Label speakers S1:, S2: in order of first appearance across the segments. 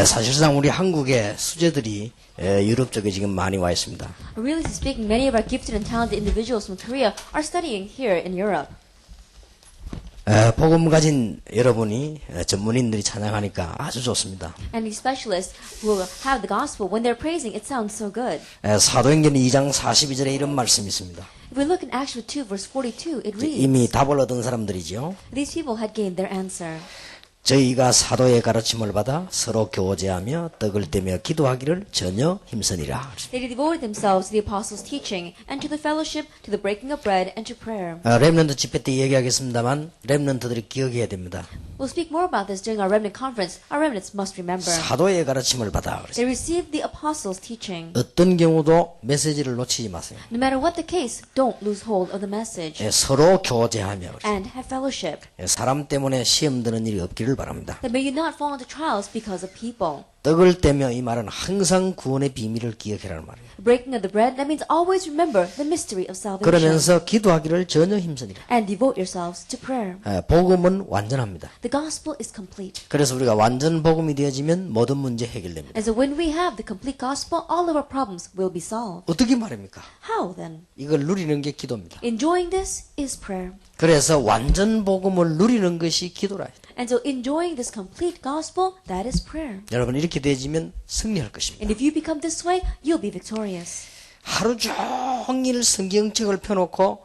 S1: 사실상 우리 한국의 수재들이 유럽 쪽에 지금 많이 와 있습니다.
S2: Really speaking, many of our gifted and talented individuals from Korea are studying here in Europe.
S1: 복음 가진 여러분이 전문인들이 찬양하니까 아주 좋습니다.
S2: And these specialists who have the gospel, when they're praising, it sounds so good.
S1: 사도행전 2장 42절에 이런 말씀이 있습니다.
S2: If we look in Acts 2, verse 42, it reads,
S1: 이미 답을 얻은 사람들이죠.
S2: these people had gained their answer.
S1: 저희가 사도의 가르침을 받아 서로 교제하며 떡을 떼며 기도하기를 전혀 힘쓰니라.
S2: They devoted themselves to the apostles' teaching, and to the fellowship, to the breaking of bread, and to prayer.
S1: 렘넌트 집회 때 얘기하겠습니다만 렘넌트들이 기억해야 됩니다.
S2: We'll speak more about this during our remnant conference. Our remnants must remember.
S1: 사도의 가르침을 받아.
S2: They received the apostles' teaching.
S1: 어떤 경우도 메시지를 놓치지 마세요.
S2: No matter what the case, don't lose hold of the message.
S1: 서로 교제하며
S2: And have fellowship.
S1: 사람 때문에 시험 드는 일이 없기를 바랍니다.
S2: That may you not fall into trials because of people.
S1: 떡을 떼며 이 말은 항상 구원의 비밀을 기억해라는 말이에요.
S2: Breaking of the bread, that means always remember the mystery of salvation.
S1: 그러면서 기도하기를 전혀 힘쓰니라.
S2: And devote yourselves to prayer.
S1: 복음은 완전합니다.
S2: The gospel is complete.
S1: 그래서 우리가 완전 복음이 되어지면 모든 문제 해결됩니다.
S2: And so when we have the complete gospel, all of our problems will be solved.
S1: 어떻게 말입니까?
S2: How then?
S1: 이걸 누리는 게 기도입니다.
S2: Enjoying this is prayer.
S1: 그래서 완전 복음을 누리는 것이 기도라.
S2: And so enjoying this complete gospel, that is prayer.
S1: 여러분 이렇게 되어지면 승리할 것입니다.
S2: And if you become this way, you'll be victorious.
S1: 하루 종일 성경책을 펴놓고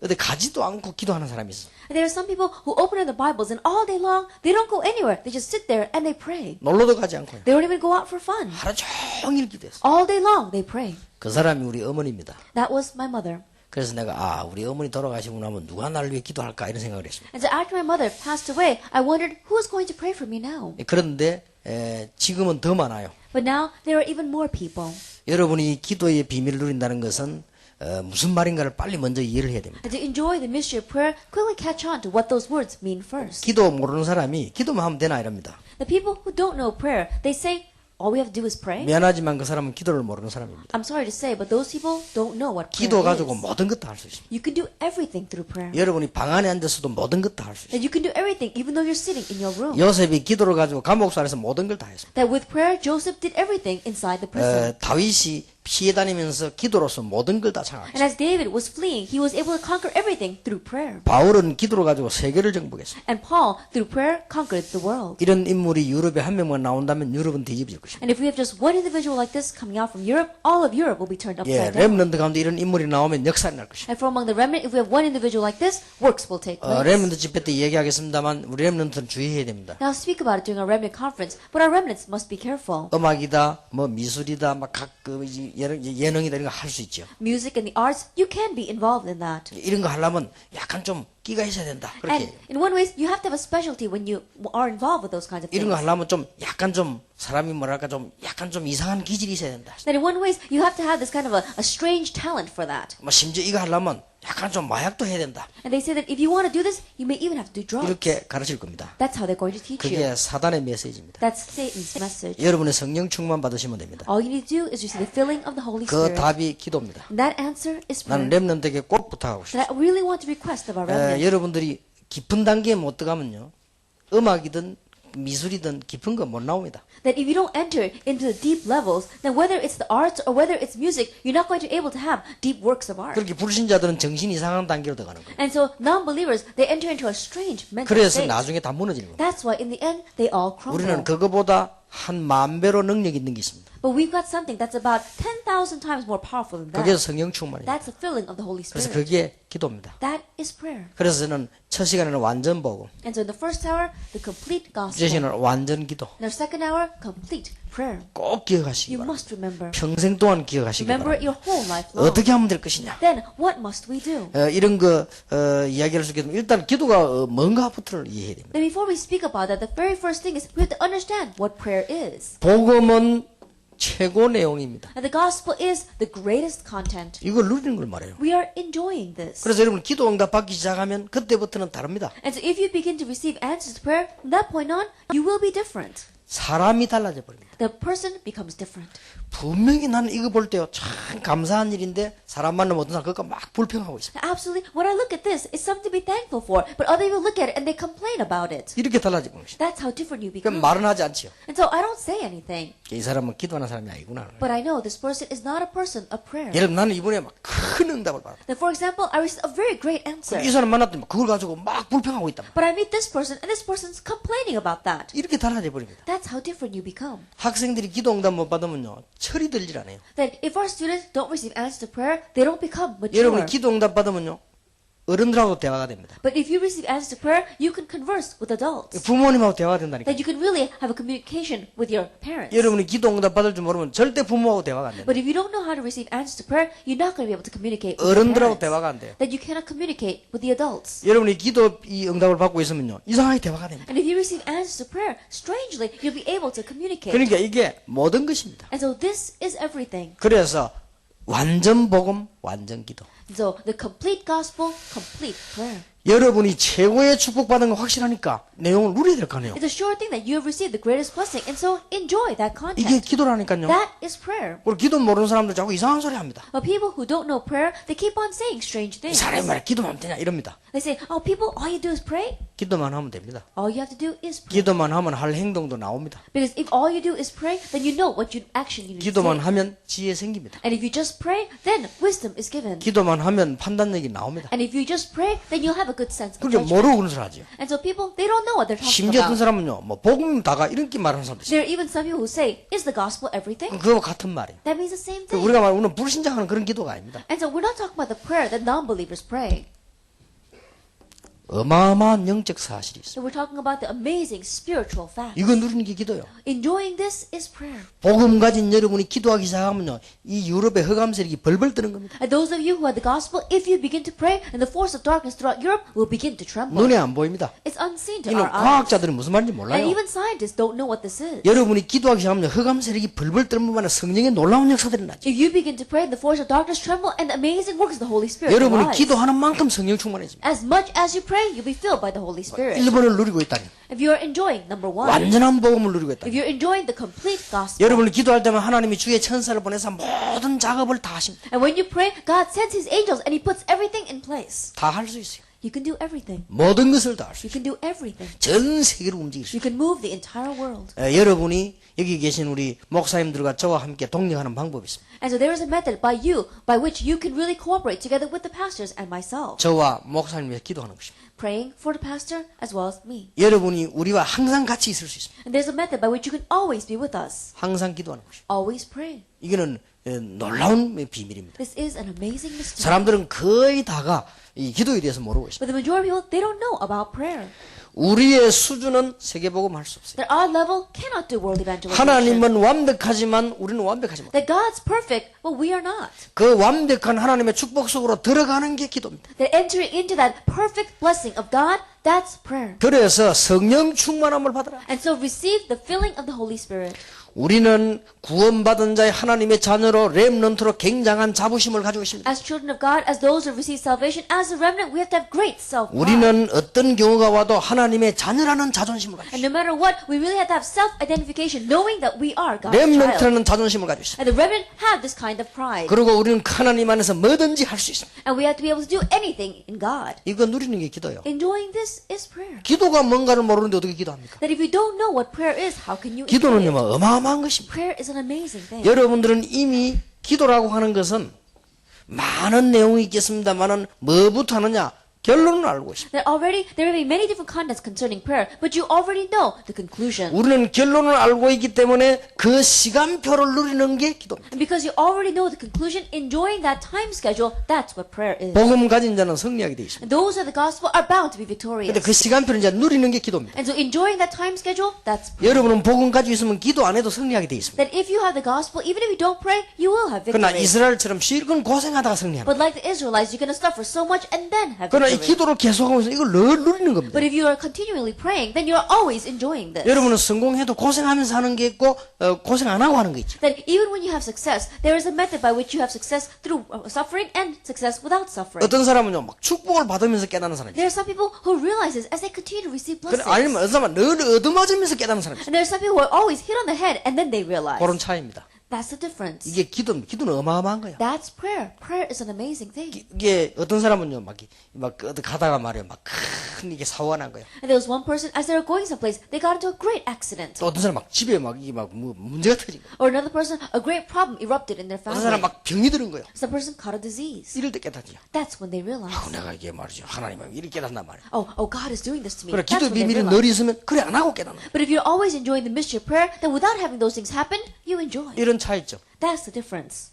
S1: 어디 가지도 않고 기도하는 사람이 있어.
S2: And there are some people who open up the Bibles and all day long, they don't go anywhere. They just sit there and they pray.
S1: 놀러도 가지 않고요.
S2: They don't even go out for fun.
S1: 하루 종일 기도했어.
S2: All day long, they pray.
S1: 그 사람이 우리 어머니입니다.
S2: That was my mother.
S1: 그래서 내가 우리 어머니 돌아가시고 나면 누가 나를 위해 기도할까 이런 생각을 했습니다.
S2: And so after my mother passed away, I wondered who's going to pray for me now.
S1: 그런데 지금은 더 많아요.
S2: But now there are even more people.
S1: 여러분이 기도의 비밀을 누린다는 것은 무슨 말인가를 빨리 먼저 이해를 해야 됩니다.
S2: And to enjoy the mystery of prayer, quickly catch on to what those words mean first.
S1: 기도 모르는 사람이 기도만 하면 되나 이럽니다.
S2: The people who don't know prayer, they say, all we have to do is pray.
S1: 미안하지만 그 사람은 기도를 모르는 사람입니다.
S2: I'm sorry to say, but those people don't know what prayer
S1: 기도 가지고
S2: is.
S1: 모든 것 다 할 수 있습니다.
S2: You can do everything through prayer.
S1: 여러분이 방 안에 앉아서도 모든 것 다 할 수 있습니다.
S2: That you can do everything even though you're sitting in your room.
S1: 요셉이 기도를 가지고 감옥소 안에서 모든 걸 다 했습니다.
S2: That with prayer, Joseph did everything inside the prison.
S1: 다윗이 피해 다니면서 기도로서 모든 걸 다
S2: And
S1: 장악했습니다.
S2: as David was fleeing, he was able to conquer everything through prayer.
S1: 바울은 기도를 가지고 세계를 정복했습니다.
S2: And Paul, through prayer, conquered the world.
S1: 이런 인물이 유럽에 한 명만 나온다면 유럽은 뒤집어질 것입니다.
S2: And if we have just one individual like this coming out from Europe, all of Europe will be turned upside down.
S1: 렘넌트 가운데 이런 인물이 나오면 역사가 날 것입니다.
S2: And from among the remnant, if we have one individual like this, works will take place.
S1: 렘넌트 집회 때 얘기하겠습니다만 우리 렘넌트는 주의해야 됩니다.
S2: Now I'll speak about it during our remnant conference, but our remnants must be careful.
S1: 음악이다, 뭐 미술이다, 막 각 예능이다 이런 거 할 수 있죠.
S2: Music and the arts, you can be involved in that.
S1: 이런 거 하려면 약간 좀 끼가 있어야 된다.
S2: And
S1: 그렇게
S2: in one way, you have to have a specialty when you are involved with those kinds of
S1: 이런
S2: things.
S1: 거 하려면 좀 약간 좀 사람이 뭐랄까 좀 약간 좀 이상한 기질이 있어야 된다.
S2: That in one way, you have to have this kind of a strange talent for that.
S1: 뭐 심지어 이거 하려면 약간 좀 마약도 해야 된다.
S2: And they say that if you want to do this, you may even have to do drugs.
S1: 이렇게 가르칠 겁니다.
S2: That's how they're going to teach you.
S1: 그게 사단의 메시지입니다.
S2: That's Satan's message.
S1: 여러분의 성령 충만 받으시면 됩니다.
S2: All you need to do is receive the filling of the Holy
S1: 그
S2: Spirit.
S1: 답이 기도입니다.
S2: And that answer is
S1: 나는
S2: prayer.
S1: 렘넌트에게 꼭 부탁하고 싶습니다.
S2: That I really want to request of our remnant.
S1: 여러분들이 깊은 단계에 못 들어가면요. 음악이든 미술이든 깊은 거 못 나옵니다.
S2: That if you don't enter into the deep levels, then whether it's the arts or whether it's music, you're not going to be able to have deep works of art.
S1: 그렇게 불신자들은 정신 이상한 단계로 들어가는 거예요.
S2: And so non-believers, they enter into a strange mental
S1: 그래서
S2: state.
S1: 나중에 다 무너지는 거예요.
S2: That's why in the end, they all crumble.
S1: 우리는 그거보다 한 10,000배로 능력 있는 게 있습니다.
S2: But we've got something that's about 10,000 times more powerful than
S1: 그게
S2: that.
S1: 성령 충만이에요.
S2: That's the filling of the Holy
S1: 그래서
S2: Spirit.
S1: 그게 기도입니다.
S2: That is prayer.
S1: 그래서 저는 첫 시간에는 완전 보고,
S2: And so in the first hour, the complete
S1: 둘째
S2: gospel.
S1: 시간에는 완전 기도.
S2: In our second hour, complete prayer.
S1: 꼭 기억하시기
S2: You
S1: 바랍니다.
S2: must remember.
S1: 평생 동안 기억하시기
S2: Remember it
S1: 바랍니다.
S2: your whole life long.
S1: 어떻게 하면 될 것이냐?
S2: Then what must we do?
S1: 이런 거 이야기할 수 있게 되면 일단 기도가 뭔가부터를 이해해야 됩니다.
S2: Then before we speak about that, the very first thing is we have to understand what prayer is.
S1: 복음은 최고 내용입니다.
S2: And the gospel is the greatest content.
S1: 이걸 누리는 걸 말해요.
S2: We are enjoying this.
S1: 그래서 여러분 기도 응답 받기 시작하면 그때부터는 다릅니다.
S2: And so if you begin to receive answers to prayer, from that point on, you will be different.
S1: 사람이 달라져 버립니다.
S2: The person becomes different.
S1: 분명히 나는 이거 볼 때요, 참 감사한 일인데, 사람 만나면 어떤 사람 그거 막 불평하고 있습니다.
S2: Absolutely. When I look at this, it's something to be thankful for. But other people look at it and they complain about it.
S1: 이렇게 달라지는 것이죠.
S2: That's how different you
S1: 그럼
S2: become.
S1: 말은 하지 않지요.
S2: And so I don't say anything.
S1: 이 사람은 기도하는 사람이 아니구나.
S2: But I know this person is not a person of prayer.
S1: 여러분, 나는 이번에 막 큰 응답을 받았다.
S2: Then, for example, I received a very great answer.
S1: 이 사람 만났더니 그걸 가지고 막 불평하고 있단 말이야.
S2: But I meet this person and this person's complaining about that.
S1: 이렇게 달라져 버립니다.
S2: That's how different you become.
S1: 학생들이 기도 응답 못 받으면요, 철이 들질 않아요.
S2: Then if our students don't receive answers to prayer, they don't become mature.
S1: 여러분이 기도 응답 받으면요, 어른들하고 대화가 됩니다.
S2: But if you receive answers to prayer, you can converse with adults.
S1: 부모님하고 대화가 된다니까.
S2: That you can really have a communication with your parents.
S1: 여러분이 기도 응답 받을 줄 모르면 절대 부모하고 대화가 안 됩니다.
S2: But if you don't know how to receive answers to prayer, you're not going to be able to communicate with your
S1: 어른들하고
S2: parents.
S1: 대화가 안 돼요.
S2: That you cannot communicate with the adults.
S1: 여러분이 기도 이 응답을 받고 있으면요, 이상하게 대화가 됩니다.
S2: And if you receive answers to prayer, strangely, you'll be able to communicate.
S1: 그러니까 이게 모든 것입니다.
S2: And so this is everything.
S1: 그래서 완전 복음, 완전 기도.
S2: So the complete gospel, complete prayer.
S1: 여러분이 최고의 축복받은 거 확실하니까 내용을 누려야 될 거 아니에요.
S2: It's a sure thing that you have received the greatest blessing, and so enjoy that
S1: 이게
S2: content.
S1: 기도라니까요.
S2: That is prayer.
S1: 우리 기도 모르는 사람들 자꾸 이상한 소리 합니다.
S2: But people who don't know prayer, they keep on saying strange
S1: 이
S2: things.
S1: 사람이 말해 기도만 하면 되냐 이럽니다.
S2: They say, oh, people, all you do is pray.
S1: 기도만 하면 됩니다.
S2: All you have to do is pray.
S1: 기도만 하면 할 행동도 나옵니다.
S2: Because if all you do is pray, then you know what action you need to
S1: 기도만
S2: take.
S1: 하면 지혜 생깁니다.
S2: And if you just pray, then wisdom is given.
S1: 기도만 하면 판단력이 나옵니다.
S2: And if you just pray, then you'll have a good sense of
S1: 그게
S2: judgment.
S1: 모르고 그런 소리 하죠.
S2: And so people, they don't know what they're talking
S1: 심지어 어떤
S2: about.
S1: 사람은요, 뭐 복음 다가 이렇게 말하는 사람도 있어요.
S2: There are even some people who say, is the gospel everything?
S1: 그거와 같은 말이에요.
S2: That means the same thing.
S1: 우리가 말하는 불신자하는 그런 기도가 아닙니다.
S2: And so we're not talking about the prayer that non-believers pray.
S1: 어마어마한 영적 사실이 있어요.
S2: So we're talking about the amazing spiritual fact.
S1: 이거 누리는 게 기도요.
S2: Enjoying this is prayer.
S1: 복음 가진 여러분이 기도하기 시작하면요, 이 유럽의 흑암 세력이 벌벌 뜨는 겁니다.
S2: And those of you who have the gospel, if you begin to pray, and the force of darkness throughout Europe will begin to tremble.
S1: 눈에 안 보입니다.
S2: It's unseen to
S1: 이는
S2: our eyes.
S1: 과학자들은 무슨 말인지
S2: And
S1: 몰라요.
S2: even scientists don't know what this is.
S1: 여러분이 기도하기 시작하면 흑암 세력이 벌벌 뜨는 것만은 성령의 놀라운 역사들이 나죠.
S2: If you begin to pray, the force of darkness tremble, and the amazing works of the Holy Spirit
S1: 여러분이
S2: arise.
S1: 기도하는 만큼 성령 충만해집니다.
S2: As much as you pray, you'll be filled by the Holy Spirit.
S1: 1번을 누리고 있다니.
S2: If you are enjoying number one,
S1: 완전한 복음을 누리고
S2: if
S1: 있다니.
S2: you're enjoying the complete gospel,
S1: 여러분이 기도할 때면 하나님이 주의 천사를 보내서 모든 작업을 다 하십니다.
S2: and when you pray, God sends His angels and He puts everything in place.
S1: 다 할 수 있어요.
S2: You can do everything.
S1: 모든 것을 다 할 수
S2: You
S1: 있어요.
S2: can do everything.
S1: 전 세계를 움직일 수
S2: You can move the entire world.
S1: 있어요. 여러분이 여기 계신 우리 목사님들과 저와 함께 동력하는 방법이 있습니다.
S2: And so there is a method by which you can really cooperate together with the pastors and myself,
S1: 저와 목사님 위해 기도하는 것입니다.
S2: praying for the pastor as well as me.
S1: 여러분이 우리와 항상 같이 있을 수 있습니다.
S2: And there's a method by which you can always be with us,
S1: 항상 기도하는 것입니다.
S2: always pray.
S1: 이거는 놀라운 비밀입니다.
S2: This is an amazing mystery.
S1: 사람들은 거의 다가 이 기도에 대해서 모르고 있습니다.
S2: But the majority of people, they don't know about prayer.
S1: 우리의 수준은 세계복음 할 수 없어요.
S2: That our level cannot do world evangelization.
S1: 하나님은 완벽하지만 우리는 완벽하지 못해요.
S2: That God's perfect, but we are not.
S1: 그 완벽한 하나님의 축복 속으로 들어가는 게 기도입니다.
S2: That entering into that perfect blessing of God, that's prayer.
S1: 그래서 성령 충만함을 받으라.
S2: And so receive the filling of the Holy Spirit.
S1: 우리는 구원받은 자의 하나님의 자녀로 렘넌트로 굉장한 자부심을 가지고 있습니다.
S2: As children of God, as those who receive salvation, as a remnant, we have to have great self-pride.
S1: 우리는 어떤 경우가 와도 하나님의 자녀라는 자존심을 가지고
S2: And
S1: 있습니다.
S2: no matter what, we really have to have self-identification, knowing that we are God's child.
S1: 렘넌트라는 자존심을 가지고 있습니다.
S2: And the remnant have this kind of pride.
S1: 그리고 우리는 하나님 안에서 뭐든지 할 수 있습니다.
S2: And we have to be able to do anything in God.
S1: 이거 누리는 게 기도예요.
S2: Enjoying this is prayer.
S1: 기도가 뭔가를 모르는데 어떻게 기도합니까?
S2: That if you don't know what prayer is, how can you enjoy
S1: 기도는요,
S2: it?
S1: 어마어마한 것입니다.
S2: Prayer is an amazing thing.
S1: 여러분들은 이미 기도라고 하는 것은 많은 내용이 있겠습니다만은 뭐부터 하느냐 결론을 알고 있습니다.
S2: That already there may be many different contents concerning prayer, but you already know the conclusion.
S1: 우리는 결론을 알고 있기 때문에 그 시간표를 누리는 게 기도입니다.
S2: And because you already know the conclusion, enjoying that time schedule, that's what prayer is.
S1: 복음 가진 자는 승리하게 되어 있습니다.
S2: And those who are the gospel are bound to be victorious.
S1: 근데 그 시간표를 이제 누리는 게 기도입니다.
S2: And so enjoying that time schedule, that's prayer.
S1: 여러분은 복음 가지고 있으면 기도 안 해도 승리하게 되어 있습니다.
S2: That if you have the gospel, even if you don't pray, you will have
S1: 그러나
S2: victory.
S1: 이스라엘처럼 실컷 고생하다가 승리합니다.
S2: But like the Israelites, you're going to suffer so much and then have
S1: 그러나 이
S2: victory.
S1: 기도를 계속하면서 이걸 늘 누리는 겁니다.
S2: But if you are continually praying, then you're always enjoying this.
S1: 여러분은 성공해도 고생하면서 하는 게 있고 고생 안 하고 하는 게 있죠.
S2: That even when you have success, there is a method by which you have success through suffering and success without suffering.
S1: 어떤 사람은요 막 축복을 받으면서 깨닫는 사람이 있어요.
S2: There are some people who realize this as they continue to receive blessings.
S1: 아니면 어떤 사람은 늘 얻어맞으면서 깨닫는 사람이 있어요.
S2: And there are some people who are always hit on the head and then they realize.
S1: 그런 차이입니다.
S2: That's the difference.
S1: 이게 기도는 어마어마한 거야.
S2: That's prayer. Prayer is an amazing thing.
S1: 이게 어떤 사람은요, 막 어디 가다가 말이야, 막 큰 이게 사고가 난 거야.
S2: And there was one person, as they were going someplace, they got into a great accident.
S1: 또 어떤 사람 막 집에 막 이게 막 문제가 터진 거야.
S2: Or another person, a great problem erupted in their
S1: 어떤 사람
S2: family.
S1: 막 병이 들은 거야.
S2: Some person caught a disease.
S1: 이럴 때 깨닫지.
S2: That's when they realize,
S1: 내가 이게 말이죠. 하나님은 이렇게 깨닫단 말이야.
S2: oh, God is doing this to me.
S1: 그래,
S2: That's
S1: 기도
S2: when they
S1: 비밀이
S2: realize.
S1: 늘 있으면 그래 안 하고 깨닫는 거야.
S2: But if you're always enjoying the mystery of prayer, then without having those things happen, you enjoy.
S1: 이런 차이죠.
S2: That's the difference.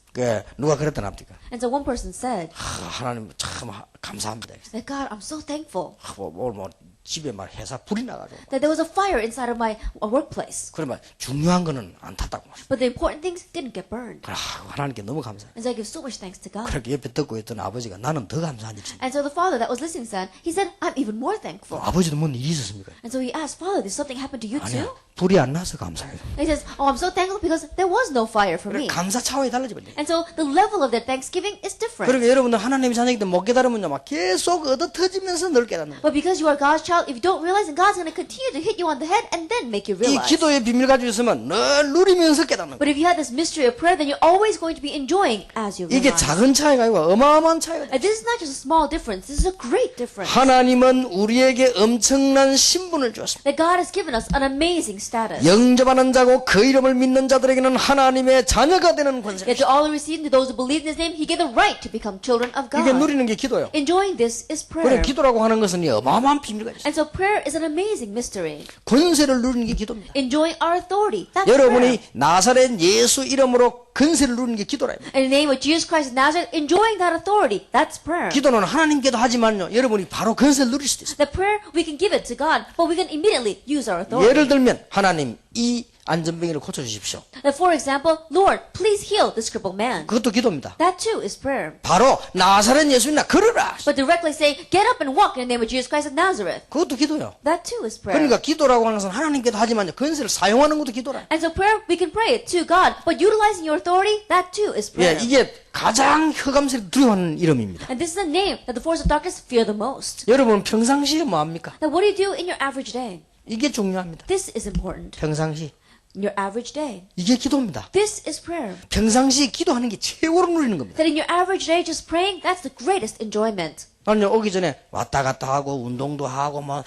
S1: 누가 그랬다납니까?
S2: And so one person said,
S1: 하나님 참 감사합니다.
S2: that God, I'm so thankful
S1: 오늘 집에 막 회사 불이 나가지고.
S2: that there was a fire inside of my workplace.
S1: 그러면 중요한 거는 안 탔다고 말이야.
S2: But the important things didn't get burned.
S1: 그래, 하나님께 너무 감사해.
S2: And so I give so much thanks to God.
S1: 그렇게 옆에 듣고 있던 아버지가 나는 더 감사한 일이.
S2: And so the father that was listening said, he said, I'm even more thankful.
S1: 아버지도 뭔 일이 있었습니까?
S2: And so he asked, Father, did something happen to you
S1: 아니야.
S2: too?
S1: 불이 안 나서 감사해.
S2: And he says, oh, I'm so thankful because there was no fire for
S1: 그래,
S2: me.
S1: 감사 차원이 달라지거든요.
S2: And so the level of their thanksgiving is different.
S1: 그러니까 여러분들 하나님의 자녀이기 때문에 못 깨달으면요, 막 계속 얻어 터지면서 늘 깨닫는 거예요.
S2: But because you are God's child, if you don't realize, then God's going to continue to hit you on the head and then make you
S1: 이
S2: realize.
S1: 기도의 비밀 가지고 있으면 늘 누리면서 깨닫는 거예요.
S2: But if you have this mystery of prayer, then you're always going to be enjoying as you
S1: 이게
S2: realize.
S1: 작은 차이가 아니고 어마어마한 차이가 돼요.
S2: And this is not just a small difference. This is a great difference.
S1: 하나님은 우리에게 엄청난 신분을 주었습니다.
S2: That God has given us an amazing status.
S1: 영접하는 자고 그 이름을 믿는 자들에게는 하나님의 자녀가 되는 권세를
S2: Yet to all who receive, to those who believe in His name, He gave the right to become children of
S1: 이게
S2: God.
S1: 누리는 게 기도예요.
S2: Enjoying this is
S1: 그래
S2: prayer.
S1: 기도라고 하는 것은 이 어마어마한 비밀가 있어요.
S2: And so prayer is an amazing mystery.
S1: 권세를 누리는 게 기도입니다.
S2: Enjoying our authority. That's prayer.
S1: 여러분이 나사렛 예수 이름으로 권세를 누리는 게 기도라.
S2: In the name of Jesus Christ of Nazareth, enjoying that authority. That's prayer.
S1: 기도는 하나님께도 하지만요. 여러분이 바로 권세를 누릴 수도 있어요.
S2: The prayer, we can give it to God, but we can immediately use our authority.
S1: 예를 들면 하나님 이 안전병이를 고쳐주십시오.
S2: For example, Lord, please heal this crippled man.
S1: 그것도 기도입니다.
S2: That too is prayer.
S1: 바로 나사렛 예수님나 걸으라.
S2: But directly say, get up and walk in the name of Jesus Christ of Nazareth.
S1: 그것도 기도요.
S2: That too is prayer.
S1: 그러니까 기도라고 하는 것은 하나님께도 하지만요. 권세를 사용하는 것도 기도라.
S2: And so prayer, we can pray it to God, but utilizing your authority, that too is prayer.
S1: 예, 이게 가장 흑암세를 두려워하는 이름입니다.
S2: And this is the name that the force of darkness fear the most.
S1: 여러분 평상시에 뭐 합니까?
S2: Now what do you do in your average day?
S1: 이게 중요합니다.
S2: This is important.
S1: 평상시.
S2: In your average day.
S1: 이게 기도입니다.
S2: This is prayer.
S1: 평상시에 기도하는 게 최고로 누리는 겁니다.
S2: That in your average day, just praying, that's the greatest enjoyment.
S1: 나는요, 오기 전에 왔다 갔다 하고, 운동도 하고, 뭐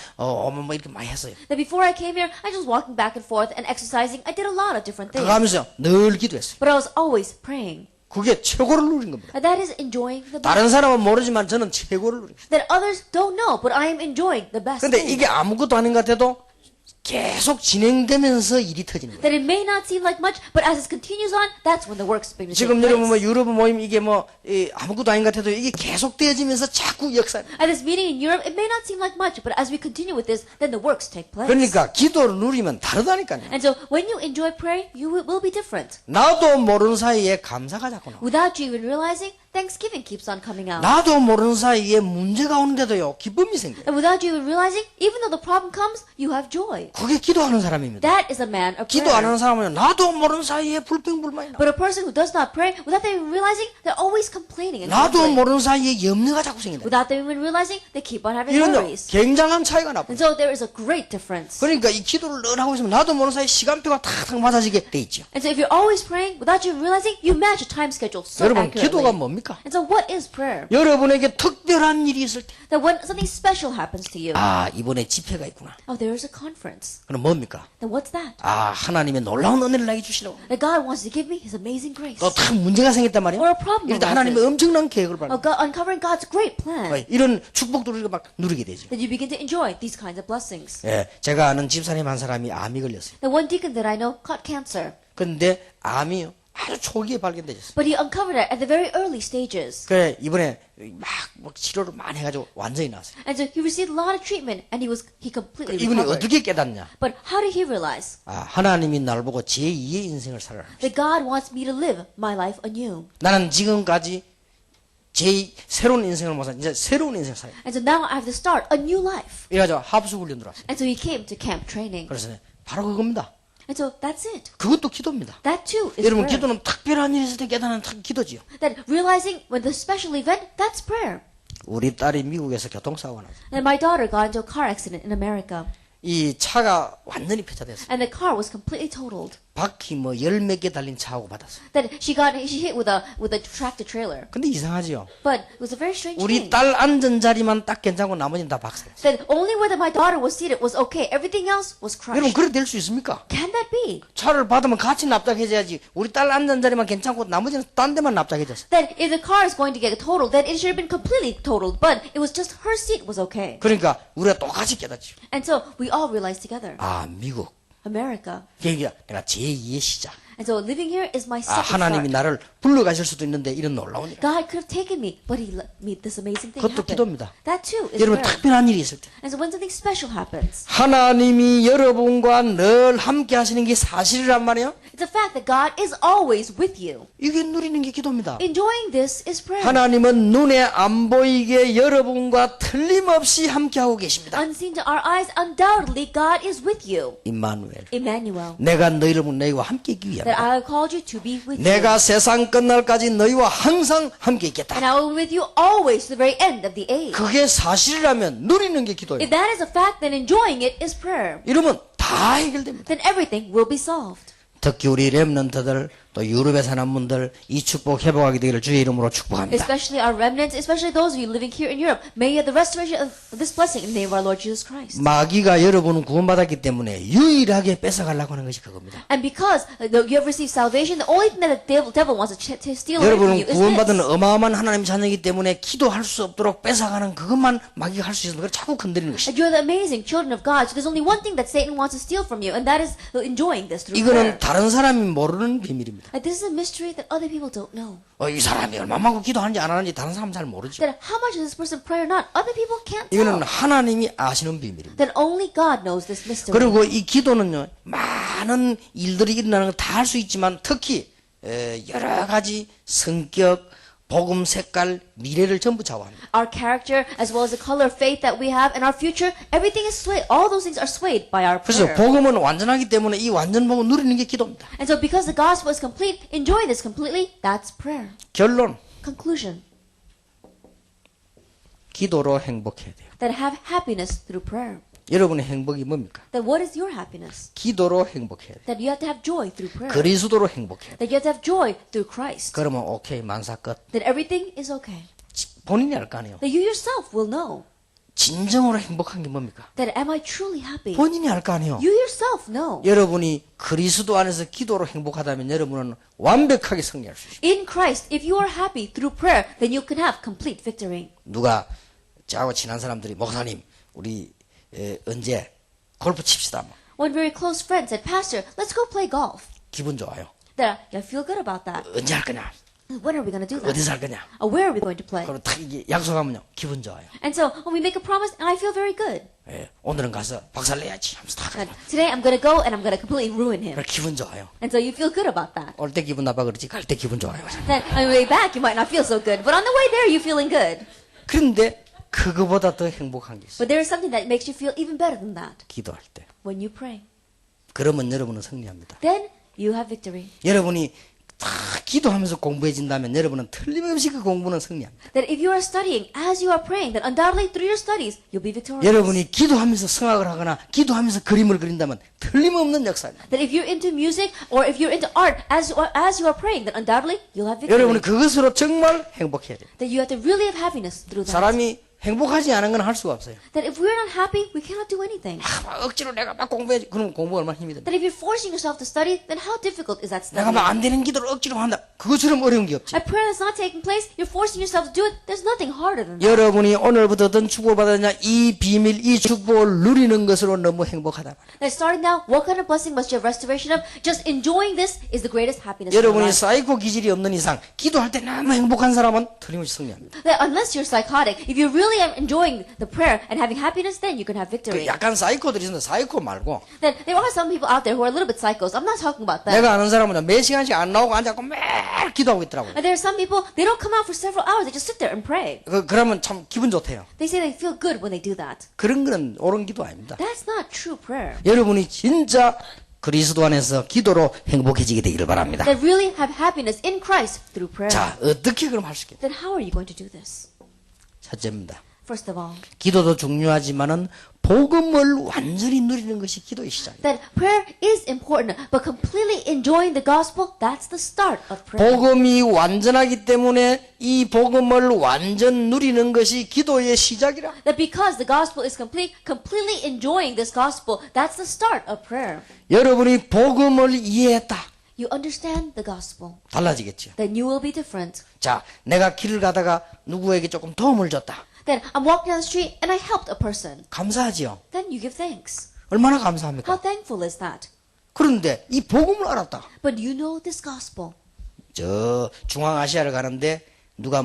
S1: 이렇게 많이 했어요.
S2: That before I came here, I was walking back and forth and exercising. I did a lot of different things.
S1: 그거 하면서 늘 기도했어요.
S2: But I was always praying.
S1: 그게 최고를 누린 겁니다.
S2: And that is enjoying the best.
S1: 다른 사람은 모르지만 저는 최고를 누린 거예요.
S2: That others don't know, but I am enjoying the best.
S1: 근데
S2: thing.
S1: 이게 아무것도 아닌 것 같아도 계속 진행되면서 일이 터지는 거예요.
S2: That it may not seem like much, but as it continues on, that's when the works begin to take
S1: 지금 여러분 뭐
S2: place.
S1: 유럽 모임 이게 아무것도 아닌 것 같아도 이게 계속 되어지면서 자꾸 역사.
S2: At this meeting in Europe, it may not seem like much, but as we continue with this, then the works take place.
S1: 그러니까 기도를 누리면 다르다니까요.
S2: And so when you enjoy prayer, you will be different.
S1: 나도 모르는 사이에 감사가 자꾸 나와.
S2: Without you even realizing, thanksgiving keeps on coming out.
S1: 나도 모르는 사이에 문제가 오는데도요 기쁨이 생겨요.
S2: And without you even realizing, even though the problem comes, you have joy.
S1: 그게 기도하는 사람입니다.
S2: That is a man of
S1: 기도 안
S2: prayer.
S1: 하는 사람은 나도 모르는 사이에 불평불만이 나와.
S2: But a person who does not pray, without them even realizing, they're always complaining and
S1: 나도
S2: grumbling.
S1: 모르는 사이에 염려가 자꾸 생긴다.
S2: Without them even realizing, they keep on having
S1: 이런
S2: worries.
S1: 굉장한 차이가 나고.
S2: And so there is a great difference.
S1: 그러니까 이 기도를 늘 하고 있으면 나도 모르는 사이에 시간표가 탁탁 맞아지게 돼 있죠.
S2: And so if you're always praying, without you realizing, you match a time schedule so
S1: 여러분
S2: accurately.
S1: 기도가 뭡니까?
S2: And so what is prayer?
S1: 여러분에게 특별한 일이 있을 때,
S2: That when something special happens to you,
S1: 이번에 집회가 있구나.
S2: oh, there is a conference.
S1: 그럼 뭡니까?
S2: Then what's that?
S1: 하나님의 놀라운 은혜를 나에게 주시려고.
S2: That God wants to give me His amazing grace.
S1: 또 탁 문제가 생겼단 말이야.
S2: Or a problem
S1: 일단 하나님의
S2: arises.
S1: 엄청난 계획을 밟아.
S2: Oh, God, uncovering God's great plan.
S1: 이런 축복도 우리가 막 누리게 되죠.
S2: That you begin to enjoy these kinds of blessings.
S1: 예, 제가 아는 집사님 한 사람이 암이 걸렸어요.
S2: The one deacon that I know caught cancer.
S1: 근데 암이요 아주 초기에 발견되셨어요.
S2: But he uncovered it at the very early stages.
S1: 그래 이번에 막 치료를 많이 해가지고 완전히 나았어요.
S2: And so he received a lot of treatment and he completely
S1: 이분이
S2: recovered.
S1: 어떻게 깨닫냐?
S2: But how did he realize?
S1: 하나님이 나를 보고 제2의 인생을 살아라.
S2: That God wants me to live my life anew.
S1: 나는 지금까지 새로운 인생을 못 살, 이제 새로운 인생을 살아요.
S2: And so now I have to start a new life.
S1: 이래가지고 합수훈련 들어왔어요.
S2: And so he came to camp training.
S1: 그래서 바로 그겁니다.
S2: And so that's it.
S1: 그것도 기도입니다.
S2: That too is
S1: 여러분
S2: prayer.
S1: 기도는 특별한 일이 있을 때 깨닫는 기도지요.
S2: That realizing when the special event, that's prayer.
S1: 우리 딸이 미국에서 교통사고가 났어요.
S2: And my daughter got into a car accident in America.
S1: 이 차가 완전히 폐차됐어요.
S2: And the car was completely totaled.
S1: 바퀴 뭐 열 몇 개 달린 차하고 받았어요.
S2: That she hit with a tractor trailer.
S1: 근데 이상하지요.
S2: But it was a very strange
S1: 우리
S2: thing.
S1: 딸 앉은 자리만 딱 괜찮고 나머지는 다 박살.
S2: That only where my daughter was seated was okay. Everything else was
S1: 여러분
S2: crushed.
S1: 그렇게 될 수 있습니까?
S2: Can that be?
S1: 차를 받으면 같이 납작해져야지. 우리 딸 앉은 자리만 괜찮고 나머지는 딴 데만 납작해졌어.
S2: That if the car is going to get totaled, then it should have been completely totaled. But it was just her seat was okay.
S1: 그러니까 우리가 똑같이 깨닫죠.
S2: And so we all realized together.
S1: 아, 미국.
S2: America.
S1: 그러니까 내가 제2의 시작.
S2: And so living here is my
S1: 아,
S2: second
S1: 하나님이
S2: start.
S1: 나를 불러가실 수도 있는데 이런 놀라운 일.
S2: God could have taken me, but He let me. This amazing thing
S1: 그것도
S2: happened.
S1: 기도입니다.
S2: That too is
S1: 여러분
S2: prayer.
S1: 특별한 일이 있을 때
S2: And so when something special happens,
S1: 하나님이 여러분과 늘 함께 하시는 게 사실이란 말이에요.
S2: it's a fact that God is always with you.
S1: 이게 누리는 게 기도입니다.
S2: Enjoying this is prayer.
S1: 하나님은 눈에 안 보이게 여러분과 틀림없이 함께하고 계십니다.
S2: Unseen to our eyes, undoubtedly God is with you.
S1: 임마누엘.
S2: Emmanuel.
S1: 내가 너희와 함께 있기
S2: That
S1: 위함이다.
S2: I have called you to be with you.
S1: 내가 세상 끝날까지 너희와 항상 함께 있겠다.
S2: And I will be with you always to the very end of the age.
S1: 그게 사실이라면 누리는 게 기도예요.
S2: If that is a fact, then enjoying it is prayer.
S1: 이러면 다 해결됩니다.
S2: Then everything will be solved.
S1: 특히 우리 렘넌트들 또 유럽에 사는 분들 이 축복 회복하게 되기를 주의 이름으로 축복합니다.
S2: Especially our remnants, especially those of you living here in Europe. May you have the restoration of this blessing in the name of our Lord Jesus Christ.
S1: 마귀가 여러분을 구원받았기 때문에 유일하게 뺏어가려고 하는 것이 그겁니다.
S2: And because you have received salvation, the only thing that the devil wants to steal away from
S1: 여러분은
S2: you is
S1: 구원받은
S2: this.
S1: 어마어마한 하나님 자녀이기 때문에 기도할 수 없도록 뺏어가는 그것만 마귀가 할 수 있어서 그걸 자꾸 건드리는 것입니다.
S2: And you're the amazing children of God. So there's only one thing that Satan wants to steal from you, and that is enjoying this through prayer.
S1: 이거는 다른 사람이 모르는 비밀입니다.
S2: Like, this is a mystery that other people don't know.
S1: 이 사람이 얼마만큼 기도하는지 안 하는지 다른 사람은 잘 모르죠.
S2: That how much is this person pray or not, other people can't
S1: 이거는
S2: tell.
S1: 하나님이 아시는 비밀입니다.
S2: That only God knows this mystery.
S1: 그리고 이 기도는요, 많은 일들이 일어나는 걸 다 할 수 있지만 특히 여러 가지 성격, 복음, 색깔, 미래를 전부 좌우합니다.
S2: Our character, as well as the color of faith that we have, and our future, everything is swayed. All those things are swayed by our
S1: 그래서
S2: prayer.
S1: 복음은 완전하기 때문에 이 완전 복음 누리는 게 기도입니다.
S2: And so because the gospel is complete, enjoying this completely, that's prayer.
S1: 결론,
S2: Conclusion.
S1: 기도로 행복해야 돼요.
S2: That have happiness through prayer.
S1: 여러분의 행복이 뭡니까?
S2: Then what is your happiness?
S1: 기도로 행복해야 돼요.
S2: That you have to have joy through prayer.
S1: 그리스도로 행복해야 돼요.
S2: That you have to have joy through Christ.
S1: 그러면 오케이, 만사 끝.
S2: That everything is okay.
S1: 본인이 알 거 아니에요.
S2: That you yourself will know.
S1: 진정으로 행복한 게 뭡니까?
S2: That am I truly happy?
S1: 본인이 알 거 아니에요.
S2: You yourself know.
S1: 여러분이 그리스도 안에서 기도로 행복하다면 여러분은 완벽하게 승리할 수 있습니다.
S2: In Christ, if you are happy through prayer, then you can have complete victory.
S1: 누가 저하고 친한 사람들이 목사님 우리 언제 골프 칩시다. 뭐.
S2: One very close friend said, Pastor, let's go play golf.
S1: 기분 좋아요.
S2: That I feel good about that.
S1: 언제 할 거냐?
S2: When are we going to do that?
S1: 어디서 할 거냐?
S2: Where are we going to play?
S1: 그리고 딱 이게 약속하면요 기분 좋아요.
S2: And so when we make a promise, and I feel very good.
S1: 오늘은 가서 박살 내야지 하면서 다
S2: And today I'm going to go and I'm going to completely ruin him.
S1: 그래 기분 좋아요.
S2: And so you feel good about that.
S1: 올 때 기분 나빠 그러지 갈 때 기분 좋아요.
S2: Then on the way back, you might not feel so good, but on the way there, you're feeling good.
S1: 그런데 그거보다 더 행복한 게 있어요.
S2: But there is something that makes you feel even better than that.
S1: 기도할 때.
S2: When you pray,
S1: 그러면 여러분은 승리합니다.
S2: then you have victory.
S1: 여러분이 다 기도하면서 공부해진다면 여러분은 틀림없이 그 공부는 승리합니다.
S2: That if you are studying as you are praying, then undoubtedly through your studies, you'll be victorious.
S1: 여러분이 기도하면서 성악을 하거나 기도하면서 그림을 그린다면 틀림없는 역사입니다.
S2: That if you're into music or if you're into art as you are praying, then undoubtedly you'll have victory.
S1: 여러분이 그것으로 정말 행복해야 돼요.
S2: That you have to really have happiness through that.
S1: 사람이 행복하지 않은 건 할 수가 없어요.
S2: That if we're not happy, we cannot do anything.
S1: 막 억지로 내가 막 공부해야지. 그러면 공부 얼마나 힘이 듭니까?
S2: That if you're forcing yourself to study, then how difficult is that
S1: 내가
S2: study?
S1: 막 안 되는 기도를 억지로 한다. 그것처럼 어려운 게 없지.
S2: A prayer that's not taking place, you're forcing yourself to do it. There's nothing harder than that.
S1: 여러분이 오늘부터 어떤 축복을 받았냐 이 비밀, 이 축복을 누리는 것으로 너무 행복하다.
S2: That starting now, what kind of blessing must you have restoration of? Just enjoying this is the greatest happiness in your
S1: 여러분이
S2: life.
S1: 사이코 기질이 없는 이상 기도할 때 너무 행복한 사람은 틀림없이 승리합니다.
S2: That unless you're psychotic, if you really are enjoying the prayer and having happiness, then you can have
S1: 그
S2: victory.
S1: 약간 사이코들이 있는데 사이코 말고
S2: Then there are some people out there who are a little bit psychos. I'm not talking about that.
S1: 내가 아는 사람은 몇 시간씩 안 나오고 앉아서 매일 기도하고 있더라고요.
S2: And there are some people, they don't come out for several hours. They just sit there and pray.
S1: 그러면 참 기분 좋대요.
S2: They say they feel good when they do that.
S1: 그런 거는 옳은 기도 아닙니다.
S2: That's not true prayer.
S1: 여러분이 진짜 그리스도 안에서 기도로 행복해지게 되기를 바랍니다.
S2: That really have happiness in Christ through prayer.
S1: 자, 어떻게 그럼 할 수 있겠냐?
S2: Then how are you going to do this?
S1: 첫째입니다.
S2: First of all,
S1: 기도도 중요하지만은 복음을 완전히 누리는 것이 기도의 시작이에요.
S2: that prayer is important, but completely enjoying the gospel, that's the start of prayer.
S1: 복음이 완전하기 때문에 이 복음을 완전 누리는 것이 기도의 시작이라.
S2: That because the gospel is complete, completely enjoying this gospel, that's the start of prayer.
S1: 여러분이 복음을 이해했다.
S2: You understand the gospel,
S1: 달라지겠죠.
S2: then you will be different.
S1: 자, 내가 길을 가다가 누구에게 조금 도움을 줬다.
S2: Then I'm walking down the street and I helped a person.
S1: 감사하지요.
S2: Then you give thanks.
S1: 얼마나
S2: How
S1: 감사합니까?
S2: thankful is that?
S1: 그런데 이 복음을 알았다.
S2: But you know this gospel.
S1: 저 중앙아시아를 가는데 누가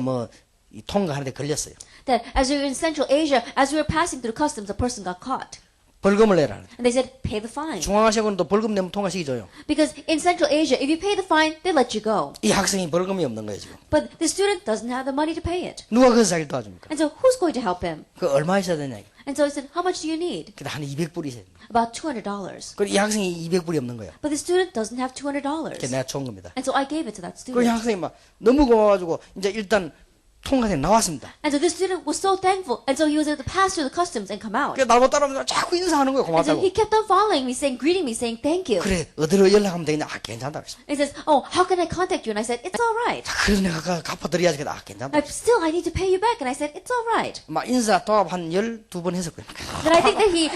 S1: 이 통과하는데 걸렸어요.
S2: That as we were in Central Asia, as we were passing through customs, a person got caught.
S1: 벌금을 내라.
S2: And they said, pay the fine.
S1: 중앙아시아는 또 벌금 내면 통과시켜줘요.
S2: Because in Central Asia, if you pay the fine, they let you go.
S1: 이 학생이 벌금이 없는 거예요 지금.
S2: But the student doesn't have the money to pay it.
S1: 누가 그 사기를 도와줍니까?
S2: And so who's going to help him?
S1: 그 얼마 있어야 되냐?
S2: And so he said, how much do you need?
S1: 그때 한 200불이 있어야 됩니다.
S2: About $200.
S1: 그이 학생이 200불이 없는 거예요.
S2: But the student doesn't have $200.
S1: 그래서 내가 준 겁니다.
S2: And so I gave it to that
S1: 그
S2: student.
S1: 학생이 막 너무 고마워가지고 이제 일단 통과돼 나왔습니다.
S2: And so this student was so thankful. And so he was able to pass through the customs and come out.
S1: 그 나보고 따라오면서 자꾸 인사하는 거예요.
S2: And so
S1: 고맙다고.
S2: he kept on following me, saying, greeting me, saying, thank you.
S1: 그래 어디로 연락하면 되냐? 아 괜찮다 그랬어.
S2: And he says, oh, how can I contact you? And I said, it's all right.
S1: 그래서 내가 갚아드려야지. 아 괜찮다.
S2: Still, I need to pay you back. And I said, it's all right.
S1: 막 인사 도합 한 12번 했을 거예요.
S2: Then I think that he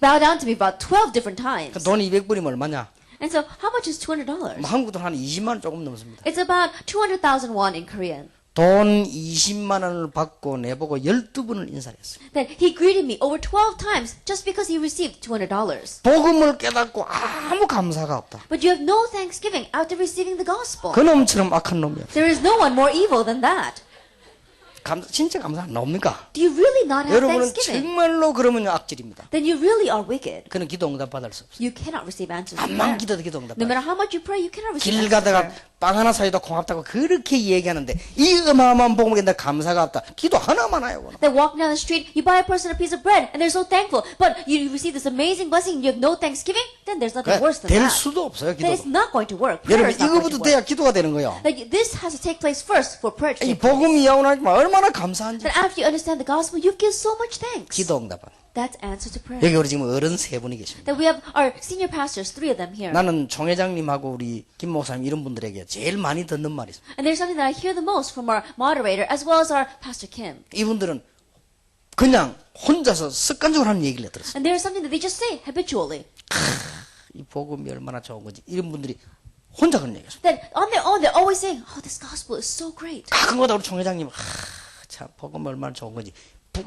S2: bowed down to me about 12 different times.
S1: 그 돈 200불이면 얼마냐?
S2: And so, how much is $200?
S1: 한국 돈 한 20만 원 조금 넘습니다.
S2: It's about 200,000 won in Korean.
S1: 돈 20만 원을 받고 내보고 12번을 인사를 했어요.
S2: That he greeted me over 12 times just because he received $200.
S1: 복음을 깨닫고 아무 감사가 없다.
S2: But you have no thanksgiving after receiving the gospel.
S1: 그놈처럼 악한 놈이 없어.
S2: There is no one more evil than that.
S1: 진짜 감사 안 나옵니까?
S2: Do you really not have
S1: 여러분은
S2: thanksgiving?
S1: 정말로 그러면 악질입니다.
S2: Then you really are wicked.
S1: 그는 기도 응답 받을 수 없어요.
S2: You cannot receive answers to
S1: 암만
S2: prayer.
S1: 기도도 기도 응답
S2: No
S1: 받을
S2: matter how much you pray, you cannot receive
S1: 길
S2: answers to
S1: 가다가
S2: prayer.
S1: 빵 하나 사이도 고맙다고 그렇게 얘기하는데 이 어마어마한 복음에 나 감사가 없다. 기도 하나만 하요.
S2: Then walking down the street, you buy a person a piece of bread, and they're so thankful. But you receive this amazing blessing, and you have no thanksgiving. Then there's nothing worse than
S1: 될
S2: that.
S1: 수도 없어요.
S2: Then it's
S1: 기도도.
S2: not going to work. Prayer
S1: 여러분
S2: is not going
S1: 이거부터
S2: to
S1: 돼야
S2: work.
S1: 기도가 되는 거예요.
S2: Like, this has to take place first for prayer to
S1: 이
S2: take place.
S1: 복음이 야원하지만 얼마나 감사한지.
S2: Then after you understand the gospel, you give so much thanks.
S1: 기도 응답은.
S2: That's answer to prayer.
S1: 여기 우리 지금 어른 세 분이 계십니다.
S2: Then we have our senior pastors, 3 of them here.
S1: 나는 총 회장님하고 우리 김 목사님 이런 분들에게 제일 많이 듣는 말이 있습니다.
S2: And there's something that I hear the most from our moderator as well as our Pastor Kim.
S1: 이분들은 그냥 혼자서 습관적으로 하는 얘기를 들었어요.
S2: And there's something that they just say habitually.
S1: 이 복음이 얼마나 좋은 건지 이런 분들이 혼자 그런 얘기했어요.
S2: That on their own, they're always saying, oh, this gospel is so great.
S1: 가끔가다 우리 총 회장님 참 복음 얼마나 좋은 건지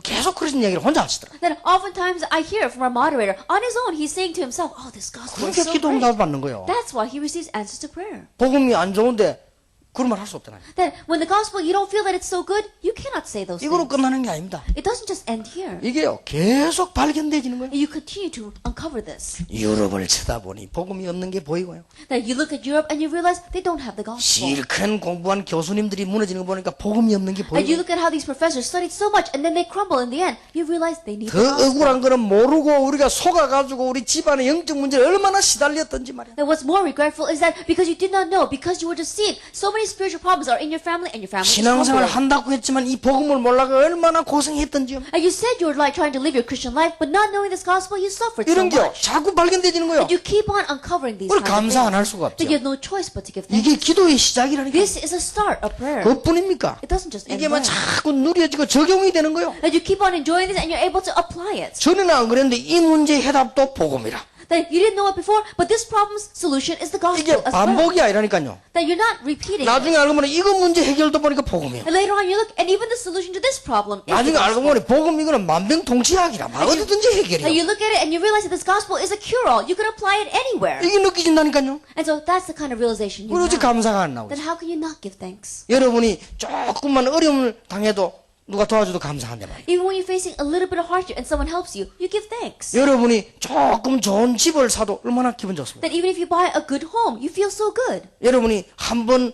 S1: 계속 그런 얘기를 혼자 하시더라.
S2: Then oftentimes I hear from our moderator, on his own, he's saying to himself, oh, this gospel is
S1: 그렇게
S2: so
S1: 기도
S2: great.
S1: 응답을 받는 거예요.
S2: That's why he receives answers to prayer.
S1: 복음이 안 좋은데 그런 말 할 수 없잖아요.
S2: That when the gospel, you don't feel that it's so good, you cannot say those
S1: 이거로
S2: things.
S1: 끝나는 게 아닙니다.
S2: It doesn't just end here.
S1: 이게요 계속 발견되지는 거예요.
S2: You continue to uncover this.
S1: 유럽을 쳐다보니 복음이 없는 게 보이고요.
S2: That you look at Europe and you realize they don't have the gospel.
S1: 실컷 공부한 교수님들이 무너지는 거 보니까 복음이 없는 게
S2: And you
S1: 보이고
S2: look at how these professors studied so much and then they crumble in the end. You realize they need
S1: 더
S2: the gospel.
S1: 억울한 거는 모르고 우리가 속아가지고 우리 집안의 영적 문제를 얼마나 시달렸던지 말이야.
S2: And what's more regretful is that because you did not know, because you were deceived, so many spiritual problems are in your family and your family is
S1: 신앙생활
S2: crumbling.
S1: 한다고 했지만 이 복음을 몰라가 얼마나 고생했던지요.
S2: And you said you were like trying to live your Christian life, but not knowing this gospel, you suffered so
S1: 이런 게
S2: much.
S1: 자꾸 발견되지는 거예요.
S2: And you keep on uncovering these
S1: 우리
S2: kinds of
S1: 감사 안 할
S2: things.
S1: 수가 없죠.
S2: That you have no choice but to give
S1: 이게
S2: thanks.
S1: 기도의 시작이라니까.
S2: This is a start of prayer.
S1: 그것뿐입니까?
S2: It doesn't just end
S1: 이게 막
S2: there.
S1: 자꾸 누려지고 적용이 되는 거예요.
S2: That you keep on enjoying this and you're able to apply it.
S1: 전에는 안 그랬는데 이 문제의 해답도 복음이라.
S2: That you didn't know it before, but this problem's solution is the
S1: 이게
S2: gospel as well.
S1: 반복이 아니라니까요.
S2: That you're not repeating it.
S1: 나중에 알고 보니 이거 문제 해결도 보니까 복음이에요.
S2: And later on you look, and even the solution to this problem is the
S1: 나중에 알고
S2: gospel.
S1: 보니 복음 이거는 만병통치약이라 막 어디든지
S2: And
S1: 해결해요.
S2: you look at it and you realize that this gospel is a cure-all. You can apply it anywhere.
S1: 이게 느껴진다니까요.
S2: And so that's the kind of realization you
S1: 우리 어찌
S2: have.
S1: 감사가 안 나오지?
S2: Then how can you not give thanks?
S1: 여러분이 조금만 어려움을 당해도 누가 도와줘도 감사한데 말이에요.
S2: Even when you're facing a little bit of hardship and someone helps you, you give thanks.
S1: 여러분이 조금 좋은 집을 사도 얼마나 기분 좋습니까?
S2: That even if you buy a good home, you feel so good.
S1: 여러분이 한번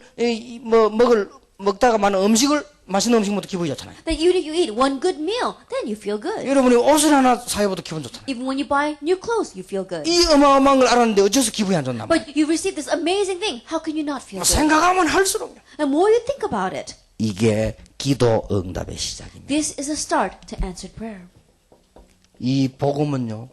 S1: 먹다가 많은 맛있는 음식부터 기분이 좋잖아요.
S2: That even if you eat one good meal, then you feel good.
S1: 여러분이 옷을 하나 사입어도 기분 좋잖아요.
S2: Even when you buy new clothes, you feel good.
S1: 이 어마어마한 걸 알았는데 어째서 기분이 안 좋나 봐요.
S2: But you receive this amazing thing. How can you not feel good?
S1: 생각하면 할수록요.
S2: The more you think about it,
S1: 이게 기도 응답의 시작입니다.
S2: This is a start to answered prayer.
S1: 이 복음은요,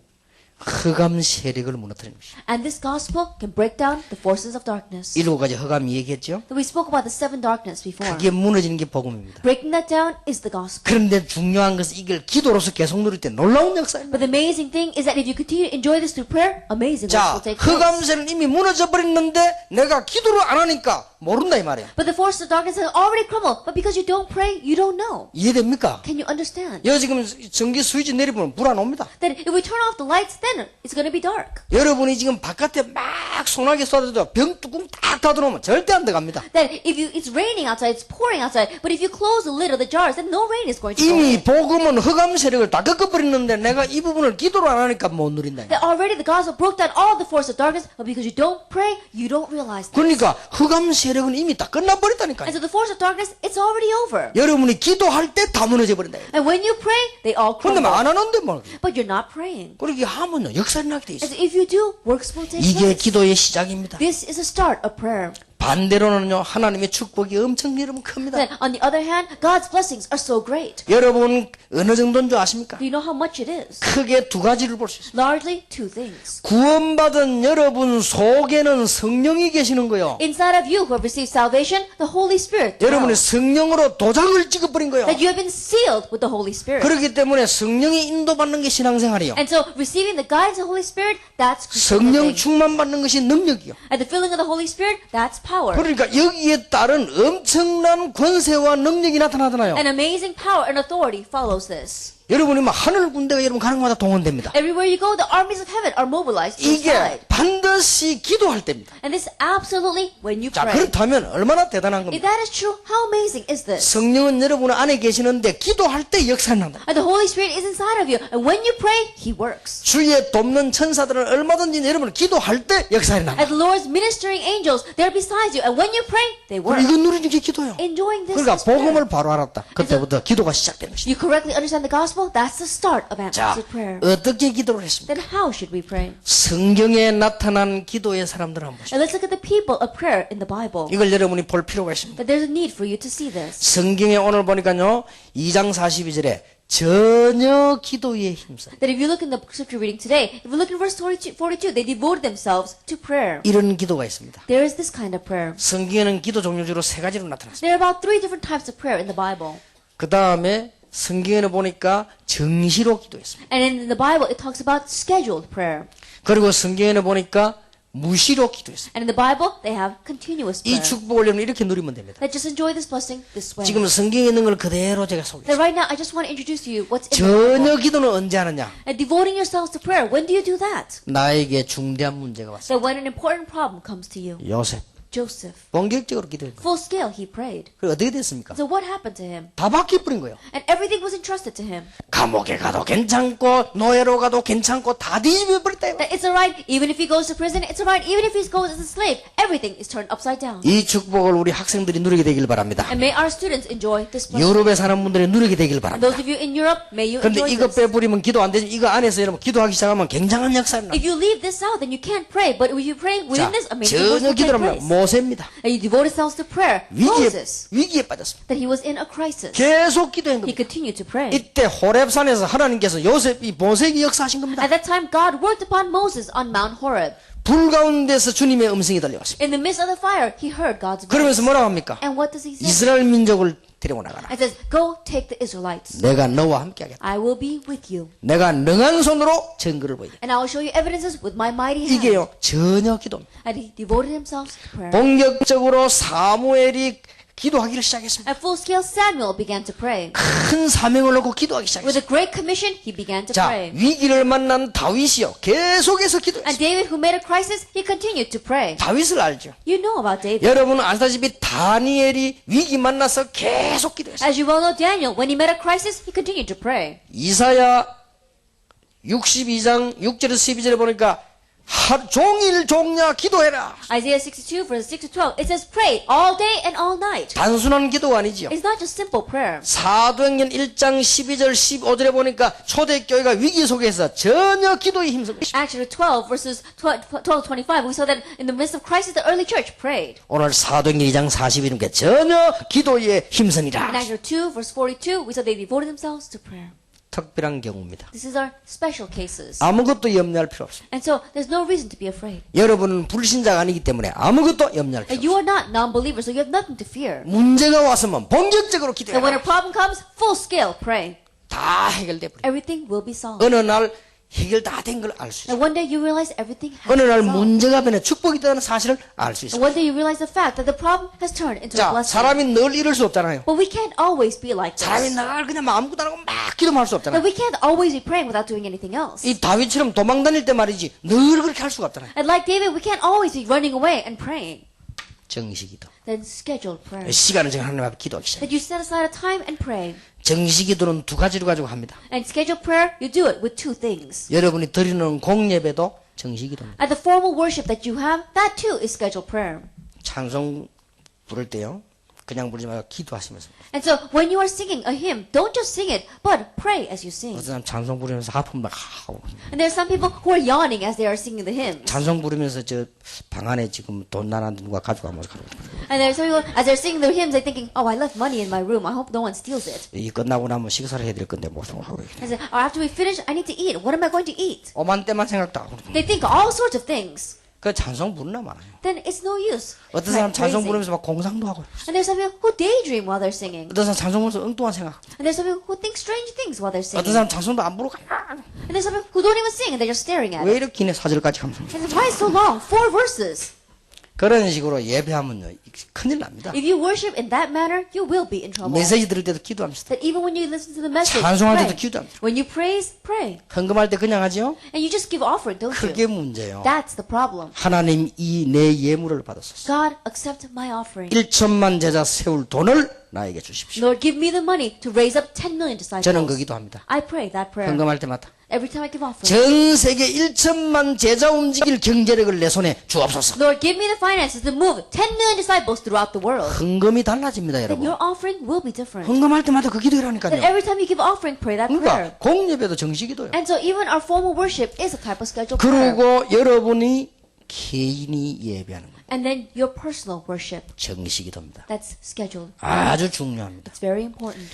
S1: 흑암 세력을 무너뜨리는 것이죠.
S2: And this gospel can break down the forces of darkness.
S1: 7가지 흑암이 얘기했죠.
S2: We spoke about the seven darkness before.
S1: 그게 무너지는 게 복음입니다.
S2: Breaking that down is the gospel.
S1: 그런데 중요한 것은 이걸 기도로서 계속 누릴 때 놀라운 역사입니다.
S2: But the amazing thing is that if you continue to enjoy this through prayer, amazing things
S1: 자,
S2: will take place.
S1: 흑암세는 이미 무너져 버렸는데 내가 기도를 안 하니까 모른다 이 말이에요.
S2: But the forces of darkness have already crumbled. But because you don't pray, you don't know.
S1: 이해됩니까?
S2: Can you understand?
S1: 여기 지금 전기 스위치 내리보면 불 안 옵니다.
S2: That if we turn off the lights, then it's going to be dark.
S1: 여러분이 지금 바깥에 막 소나기 쏟아져도 병 뚜껑 딱 닫아놓으면 절대 안 들어갑니다.
S2: That if it's raining outside, it's pouring outside. But if you close the lid of the jars, then no rain is going to go
S1: 이미
S2: in.
S1: 복음은 흑암 세력을 다 꺾어버리는데 내가 이 부분을 기도를 안 하니까 못 누린다.
S2: That already the gospel broke down all the force of darkness, but because you don't pray, you don't realize this.
S1: 그러니까 흑암 세력은 이미 다 끝나버렸다니까요.
S2: And so the force of darkness, it's already over.
S1: 여러분이 기도할 때 다 무너져 버린다.
S2: And when you pray, they all
S1: 그런데
S2: crumble.
S1: 안 하는데 뭐.
S2: But you're not praying.
S1: 그렇게 하면요 역사 일어나게 돼
S2: And
S1: 있어요.
S2: so if you do, works will take
S1: 이게
S2: place.
S1: 기도의 시작입니다.
S2: This is a start of prayer.
S1: 반대로는요 하나님의 축복이 엄청 여러분 큽니다.
S2: Then on the other hand, God's blessings are so great.
S1: 여러분 어느 정도인 줄 아십니까?
S2: Do you know how much it is?
S1: 크게 두 가지를 볼 수 있습니다.
S2: Largely two things.
S1: 구원받은 여러분 속에는 성령이 계시는 거요.
S2: Inside of you who have received salvation, the Holy Spirit.
S1: 여러분이
S2: dwells.
S1: 성령으로 도장을 찍어버린 거요.
S2: That you have been sealed with the Holy Spirit.
S1: 그렇기 때문에 성령이 인도받는 게 신앙생활이요.
S2: And so receiving the guidance of the Holy Spirit, that's
S1: 성령
S2: Christian living.
S1: 충만 받는 것이 능력이요.
S2: And the filling of the Holy Spirit, that's power.
S1: 그러니까 여기에 따른 엄청난 권세와 능력이 나타나잖아요.
S2: An amazing power and authority follows this.
S1: 여러분이 막 하늘 군대가 여러분 가는 곳마다 동원됩니다.
S2: Everywhere you go, the armies of heaven are mobilized to your
S1: 이게
S2: side.
S1: 반드시 기도할 때입니다.
S2: And this absolutely when you
S1: 자,
S2: pray.
S1: 그렇다면 얼마나 대단한
S2: If
S1: 겁니까?
S2: that is true, how amazing is this?
S1: 성령은 여러분 안에 계시는데 기도할 때 역사를 난다.
S2: And the Holy Spirit is inside of you. And when you pray, He works.
S1: 주의 돕는 천사들은 얼마든지 여러분 기도할 때 역사를 난다.
S2: As the Lord's ministering angels, they're beside you. And when you pray, they work.
S1: 이거 누리는 게 기도요.
S2: Enjoying this
S1: 그러니까
S2: is prayer.
S1: 복음을 바로 알았다. 그때부터 기도가 시작되는 것이다.
S2: You correctly understand the gospel, that's the start of
S1: 자,
S2: answered prayer.
S1: 어떻게 기도를 했습니까?
S2: Then how should we pray?
S1: 성경에 나타난 기도의 사람들을 한번 보시죠.
S2: And let's look at the people of prayer in the Bible.
S1: 이걸 여러분이 볼 필요가 있습니다.
S2: That there's a need for you to see this.
S1: 성경에 오늘 보니까요 2장 42절에 전혀 기도에 힘써
S2: That if you look in the scripture reading today, if you look in verse 42, they devoted themselves to prayer.
S1: 이런 기도가 있습니다.
S2: There is this kind of prayer.
S1: 성경에는 기도 종류로 세 가지로 나타났습니다.
S2: There are about 3 different types of prayer in the Bible.
S1: 그 다음에 성경에는 보니까 정시로 기도했습니다.
S2: And in the Bible, it talks about scheduled prayer.
S1: 그리고 성경에는 보니까 무시로 기도했습니다.
S2: And in the Bible, they have continuous
S1: 이
S2: prayer.
S1: 축복을 여러분 이렇게 누리면 됩니다.
S2: That just enjoy this blessing this way.
S1: 지금 성경에 있는 걸 그대로 제가
S2: That
S1: 소개했습니다.
S2: right now, I just want to introduce to you what's in the Bible.
S1: 전혀 기도는 언제 하느냐?
S2: And devoting yourselves to prayer, when do you do that?
S1: 나에게 중대한 문제가 왔습니다.
S2: That when an important problem comes to you.
S1: 요셉
S2: Joseph.
S1: 본격적으로 기도했고
S2: Full scale, he prayed.
S1: 그리고 어떻게 됐습니까?
S2: So what happened to him?
S1: 다 바뀌어버린 거예요.
S2: And everything was entrusted to him.
S1: 감옥에 가도 괜찮고 노예로 가도 괜찮고 다 뒤집어버렸다.
S2: That it's alright even if he goes to prison, it's alright even if he goes as a slave. Everything is turned upside down.
S1: 이 축복을 우리 학생들이 누리게 되길 바랍니다.
S2: And may our students enjoy this blessing.
S1: 유럽에 사는 분들이 누리게 되길
S2: And
S1: 바랍니다.
S2: those of you in Europe, may you
S1: 그런데
S2: enjoy
S1: 이거
S2: this.
S1: 빼버리면 기도 안 되지. 이거 안에서 여러분 기도하기 시작하면 굉장한 역사를 나.
S2: If you leave this out, then you can't pray. But if you pray
S1: 자,
S2: within this, amazing works
S1: 전혀
S2: will take
S1: 기도하면
S2: place.
S1: 모세입니다.
S2: And you devote yourselves to prayer. Moses,
S1: 위기에 빠졌습니다.
S2: that he was in a crisis.
S1: 계속 기도한
S2: He
S1: 겁니다.
S2: continued to pray.
S1: 이때 호렙산에서 하나님께서 요셉이 모세에게 역사하신 겁니다.
S2: At that time, God worked upon Moses on Mount Horeb.
S1: 불 가운데서 주님의 음성이 들려왔습니다.
S2: In the midst of the fire, he heard God's voice.
S1: 그러면서 뭐라고 합니까?
S2: And what does he say?
S1: 이스라엘 민족을 데리고 나가라.
S2: And says, go take the Israelites.
S1: 내가 너와 함께 하겠다.
S2: I will be with you.
S1: 내가 능한 손으로 증거를 보이게.
S2: And I will show you evidences with my mighty hand.
S1: 이게요 전혀 기도입니다.
S2: And he devoted himself to prayer.
S1: 본격적으로 사무엘이 기도하기를 시작했습니다.
S2: At full scale, Samuel began to pray.
S1: 큰 사명을 놓고 기도하기
S2: With
S1: 시작했습니다.
S2: a great commission, he began to
S1: 자,
S2: pray.
S1: 위기를 만난 다윗이요 계속해서
S2: And
S1: 기도했습니다.
S2: David, who made a crisis, he continued to pray.
S1: 다윗을 알죠?
S2: You know about David.
S1: 여러분은 알다시피 다니엘이 위기 만나서 계속 기도했어요.
S2: As you well know, Daniel, when he met a crisis, he continued to pray.
S1: 이사야 62장 6절에서 12절에 보니까 하루 종일 종야 기도해라.
S2: Isaiah 62 verse 6 to 12. It says pray all day and all night.
S1: 단순한 기도가 아니지요.
S2: It's not just simple prayer.
S1: 사도행전 1장 12절 15절에 보니까 초대교회가 위기 속에서 전혀 기도에 힘쓰고 있습니다.
S2: Acts 12 verses 12 to 25. We saw that in the midst of crisis, the early church prayed.
S1: 오늘 사도행전 2장 41절에 전혀 기도에 힘쓰니라.
S2: In Acts 2 verse 42, we saw they devoted themselves to prayer.
S1: 특별한 경우입니다.
S2: This is our special cases.
S1: 아무것도 염려할 필요 없습니다.
S2: And so there's no reason to be afraid.
S1: 여러분은 불신자가 아니기 때문에 아무것도 염려할 필요
S2: And you are not non-believers, so you have nothing to fear.
S1: 없습니다. 문제가 왔으면 본격적으로
S2: And when
S1: 기도해라.
S2: a problem comes, full scale pray.
S1: 다 해결돼 버려.
S2: Everything will be solved.
S1: 어느 날 해결 다 된 걸 알 수 있어요.
S2: And one day you realize everything has
S1: 어느 날
S2: been solved.
S1: 문제가 변해 축복이 되는 사실을 알 수
S2: And
S1: 있어요.
S2: one day you realize the fact that the problem has turned into a
S1: 자,
S2: blessing.
S1: 사람이 늘 이럴 수 없잖아요.
S2: But we can't always be like
S1: 사람이
S2: this.
S1: 늘 그냥 아무것도 안 하고 막 기도만 할 수
S2: That
S1: 없잖아요.
S2: we can't always be praying without doing anything else.
S1: 이 다윗처럼 도망 다닐 때 말이지 늘 그렇게 할 수가 없잖아요.
S2: And like David, we can't always be running away and praying.
S1: 정시기도.
S2: Then scheduled prayer.
S1: 시간을 정해 하나님 앞에 기도하기 시작.
S2: That you set aside a time and pray.
S1: 정시기도는 두 가지로 가지고 합니다.
S2: And scheduled prayer, you do it with two things.
S1: 여러분이 드리는 공예배도 정시기도입니다.
S2: At the formal worship that you have, that too is scheduled prayer.
S1: 찬송 부를 때요. 그냥 부르지 말고 기도하시면서.
S2: And so when you are singing a hymn, don't just sing it, but pray as you sing.
S1: 어떤 사람 찬송 부르면서 하품 막 하고.
S2: And there are some people who are yawning as they are singing the hymn.
S1: 찬송 부르면서 저 방 안에 지금 돈 나눴는데 누가 가져가면 가고.
S2: And there are some people, as they're singing their hymns, they're thinking, oh, I left money in my room. I hope no one steals it.
S1: 이 끝나고 나면 식사를 해드릴 건데 못 하고.
S2: And say, oh, after we finish, I need to eat. What am I going to eat?
S1: 오만 때만 생각도 하고.
S2: They think all sorts of things.
S1: 그 찬송 부르나 말아요.
S2: Then it's no use.
S1: 어떤 사람 찬송
S2: praising.
S1: 부르면서 막 공상도 하고.
S2: And there's some people who daydream while they're singing.
S1: 어떤 사람 찬송 부르면서 엉뚱한 생각.
S2: And there's some people who think strange things while they're
S1: 어떤
S2: singing.
S1: 사람 찬송도 안 부르고 가만히.
S2: And there's some people who don't even sing and they're just staring at
S1: 왜
S2: it.
S1: 이렇게 기네 사절까지 감상.
S2: And why is it so long? 4 verses.
S1: 그런 식으로 예배하면요 큰일 납니다.
S2: If you worship in that manner, you will be in trouble.
S1: 메시지 들을 때도 기도합시다.
S2: That even when you listen to the message,
S1: 찬송할
S2: pray.
S1: 때도 기도합니다.
S2: When you praise, pray.
S1: 헌금할 때 그냥 하죠?
S2: And you just give offering, don't
S1: 그게
S2: you?
S1: 문제예요.
S2: That's the problem.
S1: 하나님 이 내 예물을 받았소서.
S2: God, accept my offering.
S1: 1천만 제자 세울 돈을 나에게 주십시오.
S2: Lord, give me the money to raise up 10 million disciples.
S1: 저는 그 기도합니다.
S2: I pray that prayer
S1: 헌금할 때마다
S2: every time I give offering.
S1: 전 세계 1천만 제자 움직일 경제력을 내 손에 주옵소서.
S2: Lord, give me the finances to move 10 million disciples throughout the world.
S1: 헌금이 달라집니다,
S2: Then
S1: 여러분.
S2: your offering will be different.
S1: 헌금할 때마다 그
S2: Then
S1: 기도라니까요.
S2: every time you give offering, pray that prayer.
S1: 그러니까 공예배도 정식기도예요.
S2: And so even our formal worship is a type of scheduled prayer.
S1: 그리고 여러분이 개인이 예배하는 것
S2: And then your personal worship,
S1: 정식기도입니다.
S2: that's scheduled.
S1: 아주 중요합니다.
S2: It's very important.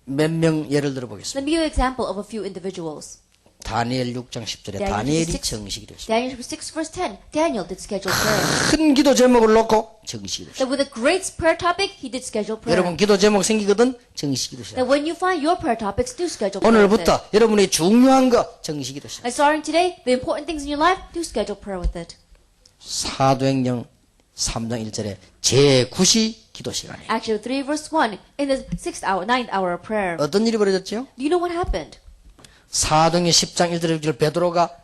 S1: 몇 명 예를 들어 보겠습니다.
S2: Let me give you an example of a few individuals.
S1: 다니엘 6장 10절에
S2: Daniel
S1: 다니엘이
S2: 6.
S1: 정식기도했습니다.
S2: Daniel 6 verse 10. Daniel did scheduled prayer.
S1: 큰 기도 제목을 놓고 정식기도했습니다.
S2: That with a great prayer topic, he did scheduled prayer.
S1: 여러분 기도 제목 생기거든 정식기도시다.
S2: That when you find your prayer topics, do schedule prayer with it.
S1: 오늘부터 여러분이 중요한 거 정식기도시다.
S2: And starting today, the important things in your life, do schedule prayer with it.
S1: 사도행전 3장 1절에 제9시 기도 시간에
S2: Actually, 3 verse 1, in the 6th hour, 9th hour of prayer.
S1: 어떤 일이 벌어졌죠?
S2: Do you know what happened?
S1: 사도행전 10장 1절에 베드로가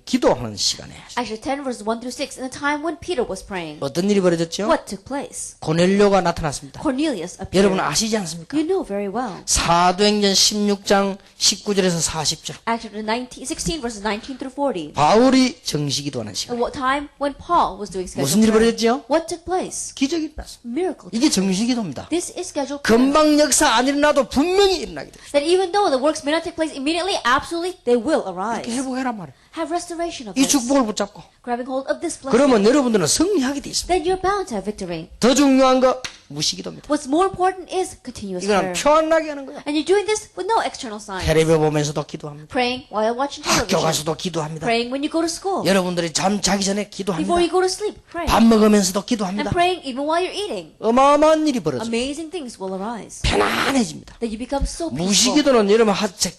S1: 기도하는 시간에
S2: Actually, 10 verse 1 through 6, in the time when Peter was praying.
S1: 어떤 일이 벌어졌죠?
S2: What took place?
S1: 고넬료가 나타났습니다.
S2: Cornelius appeared.
S1: 여러분 아시지 않습니까?
S2: You know very well.
S1: 사도행전 16장 19절에서 40절
S2: Actually, 16 verses 19 through 40.
S1: 바울이 정식기도하는 시간
S2: At what time when Paul was doing
S1: 무슨
S2: scheduled
S1: 일이
S2: prayer.
S1: 벌어졌죠?
S2: What took place?
S1: 기적이 일어났습니다.
S2: Miracle.
S1: 이게 정식기도입니다.
S2: This is scheduled prayer.
S1: 금방 역사 안 일어나도 분명히 일어나게 됩니다.
S2: That even though the works may not take place immediately, absolutely they will arise.
S1: 이렇게 회복해란 말이에요.
S2: Have restoration of
S1: 이
S2: this.
S1: 축복을 붙잡고
S2: Grabbing hold of this blessing.
S1: 그러면 여러분들은 승리하게 돼 있습니다.
S2: Then you're bound to have victory.
S1: 더 중요한 거 무시기도입니다.
S2: What's more important is continuous
S1: 이거는
S2: prayer.
S1: 편안하게 하는 거야.
S2: And you're doing this with no external sign.
S1: 텔레비전 보면서도 기도합니다.
S2: Praying while watching
S1: 학교
S2: television.
S1: 가서도 기도합니다.
S2: Praying when you go to school.
S1: 여러분들이 잠 자기 전에 기도합니다.
S2: Before you go to sleep, pray.
S1: 밥 먹으면서도
S2: And
S1: 기도합니다.
S2: praying even while you're eating.
S1: 어마어마한 일이 벌어져요.
S2: Amazing things will arise.
S1: 편안해집니다.
S2: That you become so peaceful.
S1: 무시기도는 여러분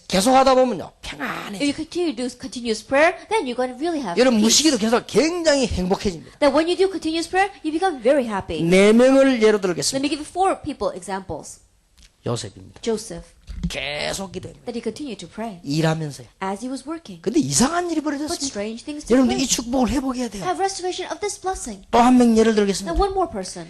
S1: 계속 하다 보면요.
S2: If
S1: 편안해져요.
S2: you continue to do continuous prayer, then you're going to really have
S1: 여러분
S2: peace.
S1: 무시기도 계속 굉장히 행복해집니다.
S2: That when you do continuous prayer, you become very happy.
S1: 4명을 예로
S2: Let
S1: 들겠습니다.
S2: me give you 4 people examples.
S1: 요셉입니다.
S2: Joseph,
S1: 계속 기도합니다.
S2: that he continued to pray
S1: 일하면서요.
S2: as he was working.
S1: 근데 이상한 일이
S2: But
S1: 벌어졌습니다.
S2: strange things took
S1: 여러분들 이
S2: place.
S1: 축복을 회복해야 돼요.
S2: Have restoration of this blessing.
S1: 또 한 명 예를 들겠습니다.
S2: And one more person.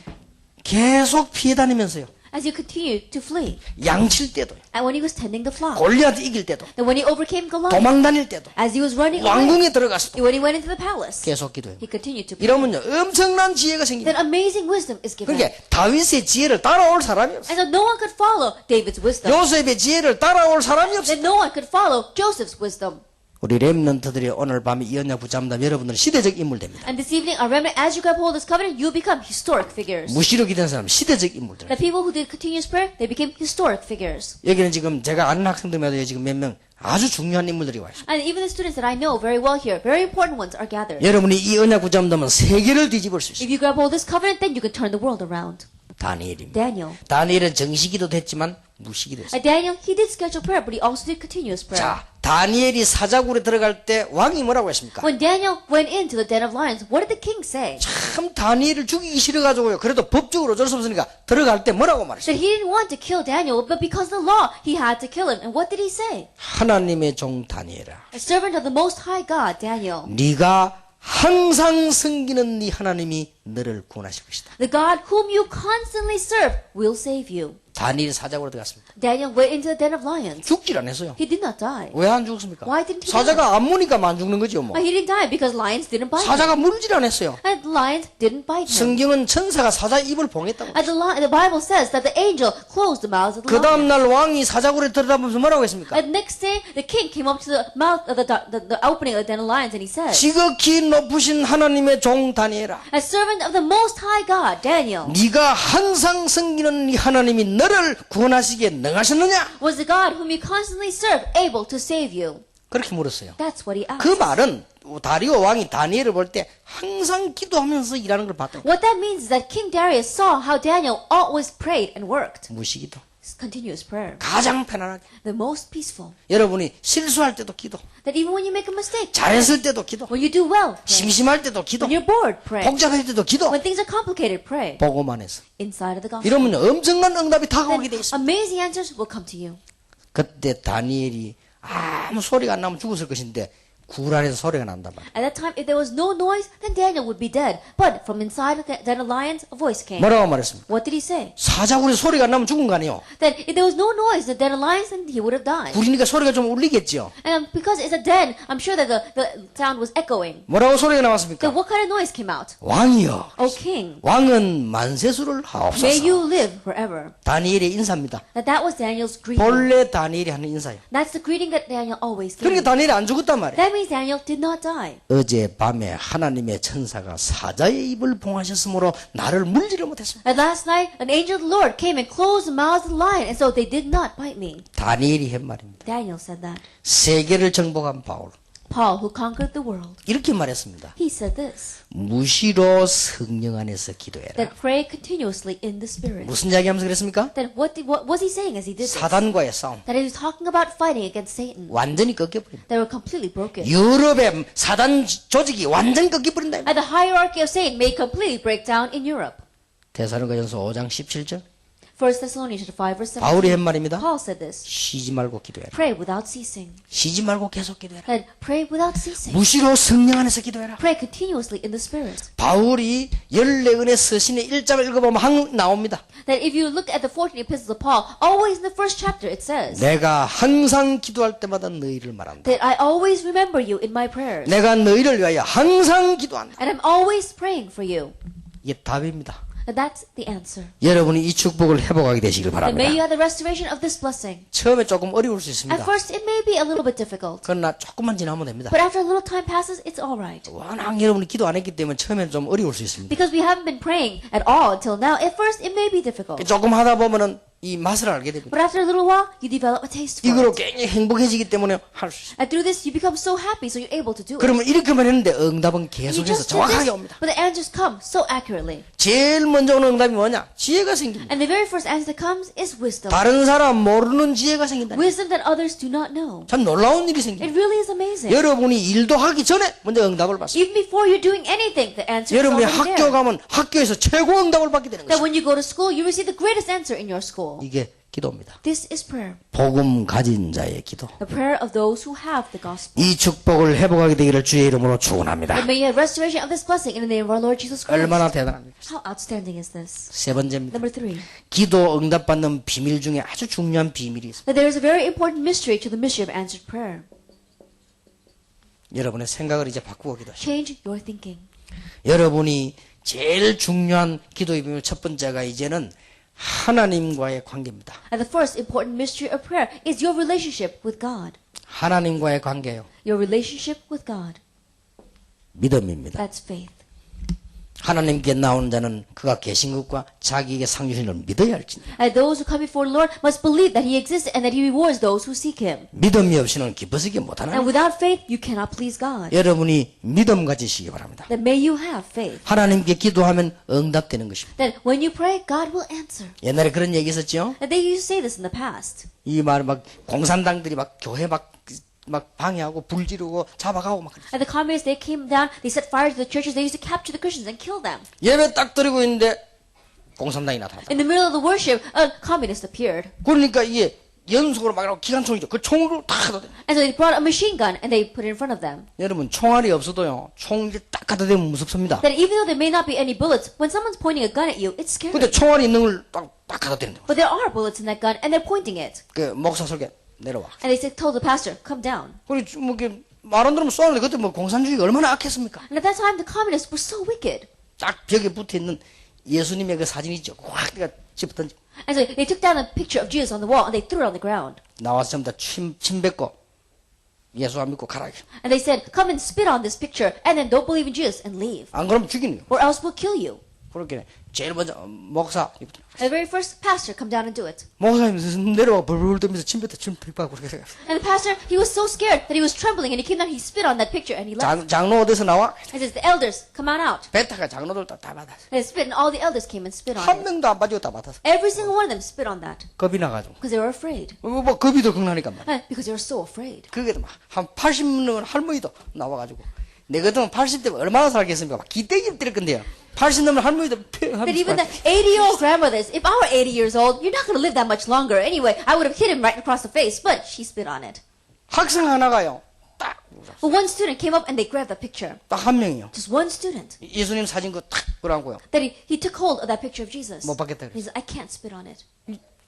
S1: 계속 피해 다니면서요.
S2: as you continue to flee.
S1: 양칠 때도,
S2: And when he was tending the flock.
S1: 골리앗 이길 때도,
S2: Then when he overcame Goliath.
S1: 도망 다닐 때도,
S2: As he was running away.
S1: 왕궁에 들어갔을 때
S2: When he went into the palace.
S1: 계속 기도해요.
S2: He continued to pray.
S1: 이러면요 엄청난 지혜가
S2: Then
S1: 생깁니다.
S2: amazing wisdom is given.
S1: 그러니까 다윗의 지혜를 따라올 사람이 없어요.
S2: And so no one could follow David's wisdom.
S1: 요셉의 지혜를 따라올 사람이 없어요.
S2: Then no one could follow Joseph's wisdom.
S1: 우리 렘넌트들이 오늘 밤에 이 언약 붙잡는다면 여러분들은 시대적 인물 됩니다.
S2: And this evening, our remnant, as you grab hold of this covenant, you become historic figures.
S1: 무시로 기도한 사람 시대적 인물들.
S2: The people who did continuous prayer, they became historic figures.
S1: 여기는 지금 제가 아는 학생들마다 지금 몇 명 아주 중요한 인물들이 와 있어요.
S2: And even the students that I know very well here, very important ones are gathered.
S1: 여러분이 이 언약 붙잡는다면 세계를 뒤집을 수 있어요.
S2: If you grab hold of this covenant, then you can turn the world around.
S1: 다니엘입니다.
S2: Daniel.
S1: 다니엘은 정시기도도 했지만 무시기도 했어요.
S2: Daniel, he did scheduled prayer, but he also did continuous prayer.
S1: 자, 다니엘이 사자굴에 들어갈 때 왕이 뭐라고 했습니까?
S2: When Daniel went into the den of lions, what did the king say?
S1: 참 다니엘을 죽이기 싫어가지고요. 그래도 법적으로 어쩔 수 없으니까 들어갈 때 뭐라고 말했어요?
S2: That he didn't want to kill Daniel, but because of the law, he had to kill him. And what did he say?
S1: 하나님의 종 다니엘아,
S2: A servant of the Most High God, Daniel.
S1: 네가 항상 섬기는 네 하나님이 너를 구원하실 것이다.
S2: The God whom you constantly serve will save you.
S1: 다니엘이 사자굴에 들어갔습니다.
S2: Daniel went into the den of lions.
S1: 죽질 않았어요.
S2: He did not die.
S1: 왜 안 죽었습니까?
S2: Why didn't he
S1: 사자가 안 무니까 안 죽는 거죠 뭐.
S2: He didn't die because lions didn't bite him.
S1: 사자가 물질 않았어요.
S2: And lions didn't bite him.
S1: 성경은 천사가 사자 입을 봉했다고.
S2: And the Bible says that the angel closed the mouths of the
S1: 그
S2: lions.
S1: 다음날 왕이 사자굴에 들어다보면서 뭐라고 했습니까?
S2: And next day, the king came up to the mouth of the opening of the den of lions, and he said,
S1: 지극히 높으신 하나님의 종 다니엘아,
S2: "A servant of the Most High God, Daniel,
S1: 네가 항상 섬기는 네 하나님이 너를 구원하시기에 능하셨느냐?
S2: was the God whom you constantly serve able to save you?"
S1: 그렇게 물었어요.
S2: That's what he asked.
S1: 그 말은 다리오 왕이 다니엘을 볼 때 항상 기도하면서 일하는 걸 봤다.
S2: What that means is that King Darius saw how Daniel always prayed and worked.
S1: 무시기도.
S2: Continuous prayer.
S1: 가장 편안하게.
S2: The most peaceful.
S1: 여러분이 실수할 때도 기도.
S2: That even when you make a mistake,
S1: 잘했을 때도 기도.
S2: when you do well, pray.
S1: 심심할 때도 기도.
S2: When you're bored, pray.
S1: 복잡할 때도 기도.
S2: When things are complicated, pray.
S1: 보고만 해서.
S2: Inside of the gospel.
S1: 이러면 엄청난 응답이 다가오게 돼
S2: Then
S1: 있어.
S2: amazing answers will come to you.
S1: 그때 다니엘이 아무 소리가 안 나면 죽었을 것인데 굴 안에서 소리가 난단 말이야.
S2: At that time, if there was no noise, then Daniel would be dead. But from inside of the den of lions, a voice came.
S1: 뭐라고 말했습니까?
S2: What did he say?
S1: 사자굴에 소리가 안 나면 죽은 거 아니에요.
S2: That if there was no noise in the den of lions, then he would have died.
S1: 굴이니까 소리가 좀 울리겠죠.
S2: And because it's a den, I'm sure that the sound was echoing.
S1: 뭐라고 소리가 나왔습니까?
S2: Then what kind of noise came out?
S1: 왕이여,
S2: O king,
S1: 왕은 만세수를
S2: may
S1: 하옵소서.
S2: you live forever.
S1: 다니엘의 인사입니다.
S2: That was Daniel's greeting.
S1: 본래 다니엘이 하는 인사예요.
S2: That's the greeting that Daniel always
S1: 그러니까
S2: gave.
S1: 다니엘이 안 죽었단 말이에요.
S2: That means Daniel did not die.
S1: 어제 밤에 하나님의 천사가 사자의 입을 봉하셨으므로 나를 물지를 못했습니다.
S2: And last night, an angel of the Lord came and closed the mouths of the lion, and so they did not bite me.
S1: 다니엘이 한 말입니다.
S2: Daniel said that.
S1: 세계를 정복한 바울
S2: Paul, who conquered the world,
S1: 이렇게 말했습니다.
S2: he said this,
S1: 무시로 성령 안에서 기도해라.
S2: that pray continuously in the Spirit.
S1: 무슨 이야기하면서 그랬습니까?
S2: Then what was he saying as he did this?
S1: 사단과의 싸움
S2: That he was talking about fighting against Satan.
S1: 완전히 꺾여버립니다.
S2: They were completely broken.
S1: 유럽의 사단 조직이 완전히 꺾여버린다.
S2: And the hierarchy of Satan may completely break down in Europe.
S1: 데살로니가전서 5장 17절
S2: 1 Thessalonians 5 verse 17.
S1: 바울이 한 말입니다.
S2: Paul said this,
S1: 쉬지 말고 기도해라.
S2: pray without ceasing.
S1: 쉬지 말고 계속 기도해라.
S2: Then pray without ceasing.
S1: 무시로 성령 안에서 기도해라.
S2: Pray continuously in the Spirit.
S1: 바울이 14은의 서신의 1장을 읽어보면 항 나옵니다.
S2: That if you look at the 14 epistles of Paul, always in the first chapter it says
S1: 내가 항상 기도할 때마다 너희를 말한다.
S2: that I always remember you in my prayers.
S1: 내가 너희를 위하여 항상 기도한다.
S2: And I'm always praying for you.
S1: 이게 답입니다.
S2: And that's the answer.
S1: 여러분이 이 축복을 회복하게 되시길
S2: And may you
S1: 바랍니다.
S2: have the restoration of this blessing.
S1: 처음에 조금 어려울 수
S2: At
S1: 있습니다.
S2: first, it may be a little bit difficult.
S1: 그러나 조금만 지나면 됩니다.
S2: But after a little time passes, it's all right.
S1: 워낙 여러분이 기도 안 했기 때문에 처음에는 좀 어려울 수 있습니다.
S2: Because we haven't been praying at all until now, at first, it may be difficult.
S1: 조금 하다 보면은 이 맛을 알게 됩니다.
S2: But after a little while, you develop a taste for
S1: 이거로
S2: it.
S1: 굉장히 행복해지기 때문에 할 수 있습니다.
S2: And through this, you become so happy, so you're able to do it.
S1: 그러면 이렇게만 했는데 응답은
S2: You
S1: 계속해서
S2: just did
S1: 정확하게
S2: this,
S1: 옵니다.
S2: but the answers come so accurately.
S1: 제일 먼저 오는 응답이 뭐냐? 지혜가 생깁니다.
S2: And the very first answer that comes is wisdom.
S1: 다른 사람 모르는 지혜가 생긴다.
S2: Wisdom that others do not know.
S1: 참 놀라운 일이
S2: It
S1: 생깁니다.
S2: really is amazing.
S1: 여러분이 일도 하기 전에 먼저 응답을 받습니다.
S2: Even before you're doing anything, the answer is
S1: 여러분이
S2: already
S1: 학교
S2: there.
S1: 가면 학교에서 최고 응답을 받게 되는
S2: That
S1: 것입니다.
S2: when you go to school, you receive the greatest answer in your school.
S1: 이게 기도입니다.
S2: This is prayer.
S1: 복음 가진 자의 기도.
S2: The prayer of those who have the gospel.
S1: 이 축복을 회복하게 되기를 주의 이름으로 축원합니다.
S2: And may you have restoration of this blessing in the name of our Lord Jesus Christ.
S1: 얼마나 대단합니까?
S2: How outstanding is this?
S1: 세 번째입니다.
S2: Number 3.
S1: 기도 응답받는 비밀 중에 아주 중요한 비밀이 있습니다.
S2: That there is a very important mystery to the mystery of answered prayer.
S1: 여러분의 생각을 이제 바꾸고 기도하십시오.
S2: Change your thinking.
S1: 여러분이 제일 중요한 기도의 비밀 첫 번째가 이제는 하나님과의 관계입니다.
S2: And the first important mystery of prayer is your relationship with God.
S1: 하나님과의 관계요.
S2: Your relationship with God.
S1: 믿음입니다.
S2: That's faith.
S1: 하나님께 나오는 자는 그가 계신 것과 자기에게 상 주신 것을 믿어야 할지니.
S2: And those who come before the Lord must believe that He exists and that He rewards those who seek Him.
S1: 믿음이 없이는 기뻐지기 못하나.
S2: And without faith, you cannot please God.
S1: 여러분이 믿음 가지시기 바랍니다.
S2: That may you have faith.
S1: 하나님께 기도하면 응답되는 것입니다.
S2: That when you pray, God will answer.
S1: 옛날에 그런 얘기 있었죠?
S2: And they used to say this in the past.
S1: 이 말 막 공산당들이 막 교회 막 방해하고 불 지르고 잡아가고 막 그랬어요.
S2: And the communists, they came down, they set fire to the churches, they used to capture the Christians and kill them.
S1: 예배 딱 드리고 있는데 공산당이 나타났다.
S2: In the middle of the worship, a communist appeared.
S1: 그러니까 이게 연속으로 막 기관총이죠. 그 총으로 딱 가도 돼.
S2: And so they brought a machine gun and they put it in front of them.
S1: 여러분 총알이 없어도요. 총 이제 딱 가도 되면 무섭습니다.
S2: That even though there may not be any bullets, when someone's pointing a gun at you, it's scary.
S1: 근데 총알이 있는 걸 딱 가도 되는 거예요.
S2: But there are bullets in that gun and they're pointing it.
S1: 그 목사 설교 내려와.
S2: And they told the pastor, come down.
S1: 그리고 뭐 말 안 들으면 쏘는데 그때 뭐 공산주의가 얼마나 악했습니까?
S2: And at that time, the communists were so wicked.
S1: 딱 벽에 붙어 있는 예수님의 그 사진 있죠. 확 내가 집어 던지.
S2: And so they took down a picture of Jesus on the wall and they threw it on the ground.
S1: 나와서 전부 다 침 뱉고 예수 안 믿고 가라.
S2: And they said, come and spit on this picture and then don't believe in Jesus and leave.
S1: 안 그러면 죽이는 거예요.
S2: Or else we'll kill you.
S1: 그렇게 제일 먼저 목사
S2: And the very first pastor come down and do it.
S1: 목사님 내려와 벌벌 떨면서 침 뱉어 침 뱉고 그렇게 생각해요.
S2: And the pastor, he was so scared that he was trembling and he came down, he spit on that picture and he left.
S1: 장로 어디서 나와?
S2: And says, the elders, come on out.
S1: 베타가 장로들 다 받았어.
S2: And they spit and all the elders came and spit on
S1: 한
S2: it.
S1: 명도 안 빠지고 다 받았어.
S2: Every single one of them spit on that.
S1: 겁이 나가지고.
S2: Because they were afraid.
S1: 뭐 겁이 더 겁나니까 말이야.
S2: Because they were so afraid.
S1: 그게 막한 80년 할머니도 나와가지고 내 같으면 80대면 얼마나 살겠습니까? 막 기대기 때릴 건데요. 80 넘은 할머니도
S2: That even the 80-year-old grandmothers, if I were 80 years old, you're not going to live that much longer. Anyway, I would have hit him right across the face, but she spit on it.
S1: 학생 하나가요. 딱
S2: But one student came up and they grabbed the picture.
S1: 한 명이요.
S2: Just one student.
S1: 예수님 사진 그딱 그러고요.
S2: That he took hold of that picture of Jesus.
S1: 못 받겠다
S2: He said, I can't spit on it.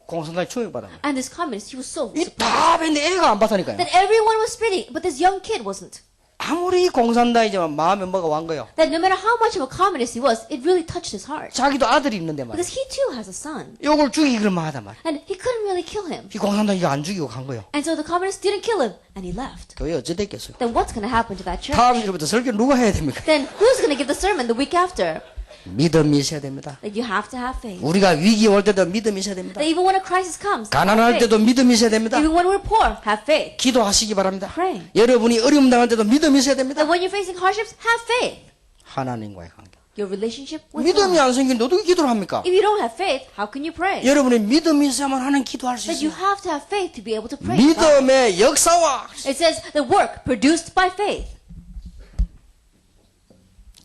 S1: 공산당이 충격받아.
S2: And this communist, he was so
S1: 이
S2: surprised.
S1: 다 했는데 애가 안 받다니까요.
S2: That everyone was spitting, but this young kid wasn't.
S1: 아무리 공산당이지만 마음에 뭐가 완 거예요.
S2: That no matter how much of a communist he was, it really touched his heart.
S1: 자기도 아들이 있는데 말이야.
S2: Because he too has a son.
S1: 요걸 죽이기를 하단 말이야.
S2: And he couldn't really kill him.
S1: 이 공산당이 안 죽이고 간 거예요.
S2: And so the communist didn't kill him, and he left.
S1: 교회 어찌 됐겠어요?
S2: Then what's going to happen to that church?
S1: 다음 주부터 설교 누가 해야 됩니까?
S2: Then who's going to give the sermon the week after?
S1: 믿음이 있어야 됩니다.
S2: That you have to have faith.
S1: 우리가 위기 올 때도 믿음이 있어야 됩니다.
S2: That even when a crisis comes, have
S1: 가난할
S2: faith.
S1: 때도 믿음이 있어야 됩니다.
S2: Even when we're poor, have faith.
S1: 기도하시기 바랍니다.
S2: Pray.
S1: 여러분이 어려움 당할 때도 믿음이 있어야 됩니다.
S2: That when you're facing hardships, have faith.
S1: 하나님과의 관계.
S2: Your relationship with
S1: 믿음이
S2: God.
S1: 안 생기는데 어떻게 기도를 합니까?
S2: If you don't have faith, how can you pray?
S1: 여러분이 믿음이 있어야만 하나님 기도할 수
S2: That you
S1: 있어요.
S2: have to have faith to be able to pray. to God.
S1: 믿음의 역사와
S2: It says the work produced by faith.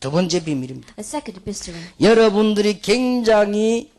S1: 두 번째 비밀입니다.
S2: The second mystery.
S1: 여러분들이 굉장히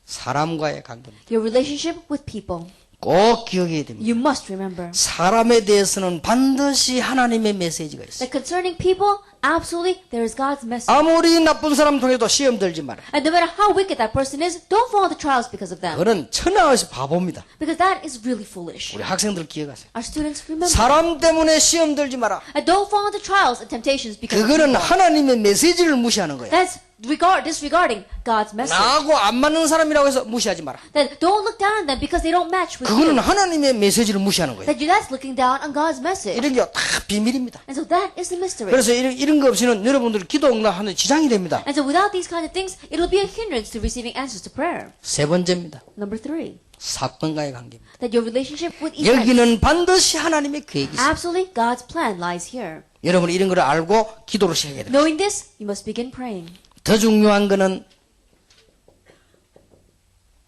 S1: 사람과의 관계입니다.
S2: Your relationship with people.
S1: 꼭 기억해야 됩니다.
S2: You must remember
S1: 사람에 대해서는 반드시 하나님의 메시지가 있어요.
S2: that concerning people, absolutely, there is God's message.
S1: 아무리 나쁜 사람 통해도 시험 들지 마라.
S2: And no matter how wicked that person is, don't fall into trials because of them.
S1: 그는 천하의 바보입니다.
S2: Because that is really foolish.
S1: 우리 학생들 기억하세요.
S2: Our students remember.
S1: 사람 때문에 시험 들지 마라.
S2: And don't fall into trials and temptations because of
S1: 그거는
S2: people.
S1: 하나님의 메시지를 무시하는 거예요.
S2: That's disregarding God's message.
S1: 나하고 안 맞는 사람이라고 해서 무시하지 마라.
S2: That don't look down on them because they don't match with
S1: 그거는
S2: you.
S1: 하나님의 메시지를 무시하는 거예요.
S2: That's looking down on God's message.
S1: 이런 게 다 비밀입니다.
S2: And so that is the mystery.
S1: 그래서 이런 거 없이는 여러분들 기도 응답하는 지장이 됩니다.
S2: And so without these kind of things, it'll be a hindrance to receiving answers to prayer.
S1: 세 번째입니다.
S2: Number 3,
S1: 사건과의 관계입니다.
S2: that your relationship with events.
S1: 여기는 반드시 하나님의 계획이 있어요.
S2: Absolutely, God's plan lies here.
S1: 여러분이 이런 걸 알고 기도를 시작해야 됩니다.
S2: Knowing this, you must begin praying.
S1: 더 중요한 거는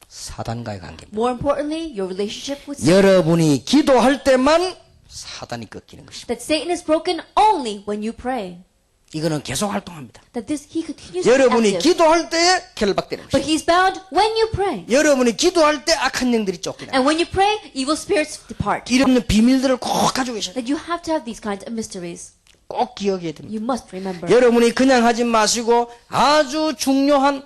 S1: 사단과의 관계입니다.
S2: More importantly, your relationship with Satan.
S1: 여러분이 기도할 때만 사단이 꺾이는 것입니다.
S2: That Satan is broken only when you pray.
S1: 이거는 계속 활동합니다.
S2: That this he continues to be
S1: 여러분이
S2: active.
S1: 기도할 때에 결박되는
S2: But
S1: 것입니다.
S2: he's bound when you pray.
S1: 여러분이 기도할 때 악한 영들이 쫓기는
S2: And when you pray, evil spirits depart.
S1: 이런 비밀들을 꼭 가지고 계셔야 돼요.
S2: That you have to have these kinds of mysteries.
S1: 꼭 기억해야 됩니다.
S2: You must remember.
S1: 여러분이 그냥 하지 마시고 아주 중요한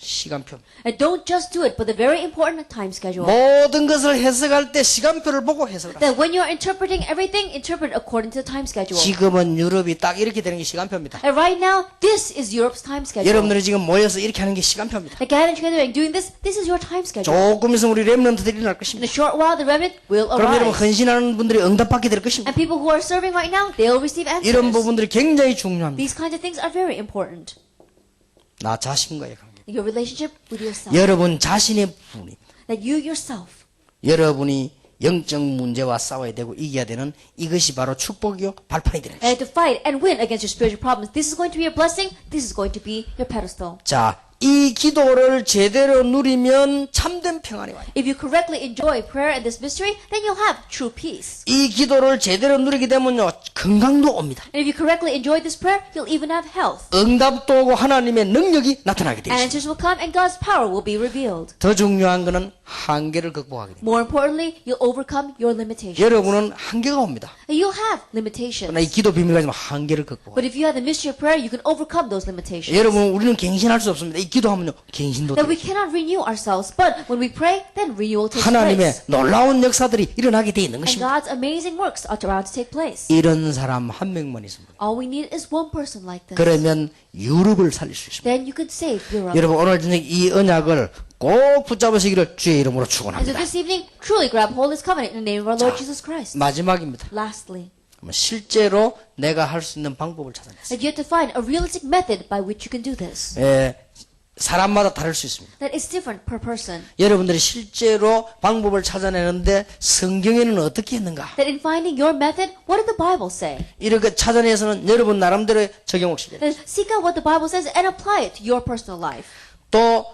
S1: 시간표.
S2: And don't just do it, but the very important time schedule.
S1: 모든 것을 해석할 때 시간표를 보고 해석을 하세요.
S2: That when you're interpreting everything, interpret according to the time schedule.
S1: 지금은 유럽이 딱 이렇게 되는 게 시간표입니다.
S2: And right now, this is Europe's time schedule.
S1: 여러분들이 지금 모여서 이렇게 하는 게 시간표입니다.
S2: Like gathering together and doing this, this is your time schedule.
S1: 조금 있으면 우리 렘넌트들이 일어날
S2: In
S1: 것입니다.
S2: a short while, the remnant will
S1: 그럼 여러분
S2: arise.
S1: 헌신하는 분들이 응답받게 될 것입니다.
S2: And people who are serving right now, they'll receive
S1: 이런
S2: answers.
S1: 부분들이 굉장히 중요합니다.
S2: These kinds of things are very important.
S1: 나 자신과의 관계.
S2: Your relationship with yourself.
S1: 여러분 자신의 부분입니다.
S2: That you yourself.
S1: 여러분이 영적 문제와 싸워야 되고 이겨야 되는 이것이 바로 축복이요 발판이 되는 것입니다.
S2: And to fight and win against your spiritual problems. This is going to be your blessing. This is going to be your pedestal.
S1: 자, 이 기도를 제대로 누리면 참된 평안이 와요.
S2: If you correctly enjoy prayer and this mystery, then you'll have true peace.
S1: 이 기도를 제대로 누리게 되면요 건강도 옵니다.
S2: And if you correctly enjoy this prayer, you'll even have health.
S1: 응답도 오고 하나님의 능력이 나타나게 되죠.
S2: Answers will come and God's power will be revealed.
S1: 더 중요한 것은 한계를 극복하게 됩니다.
S2: More importantly, you'll overcome your limitations.
S1: 여러분은 한계가 옵니다.
S2: And you'll have limitations.
S1: 그러나 이 기도 비밀 가지고 한계를 극복하게
S2: But if you have the mystery of prayer, you can overcome those limitations.
S1: 여러분 우리는 갱신할 수 없습니다. 이 기도하면요 갱신도
S2: That we
S1: 돼요.
S2: cannot renew ourselves, but when we pray, then renewal takes
S1: 하나님의
S2: place.
S1: 놀라운 역사들이 일어나게 돼 있는
S2: And
S1: 것입니다.
S2: God's amazing works are about to take place.
S1: 이런 사람 한 명만 있습니다.
S2: All we need is one person like this.
S1: 그러면 유럽을 살릴 수 있습니다.
S2: Then you could save Europe.
S1: 여러분 오늘 저녁 이 언약을 꼭 붙잡으시기를 주의 이름으로
S2: And so
S1: 축원합니다.
S2: this evening, truly grab hold of this covenant in the name of our Lord Jesus Christ.
S1: 마지막입니다.
S2: Lastly,
S1: 실제로 내가 할 수 있는 방법을 찾아냈어요.
S2: that you have to find a realistic method by which you can do this.
S1: 사람마다 다를 수 있습니다.
S2: That is different per person.
S1: 여러분들이 실제로 방법을 찾아내는데 성경에는 어떻게 했는가?
S2: That in finding your method, what did the Bible say?
S1: 이렇게 찾아내서는 여러분 나름대로 적용을 시켜요.
S2: Then seek out what the Bible says and apply it to your personal life.
S1: 또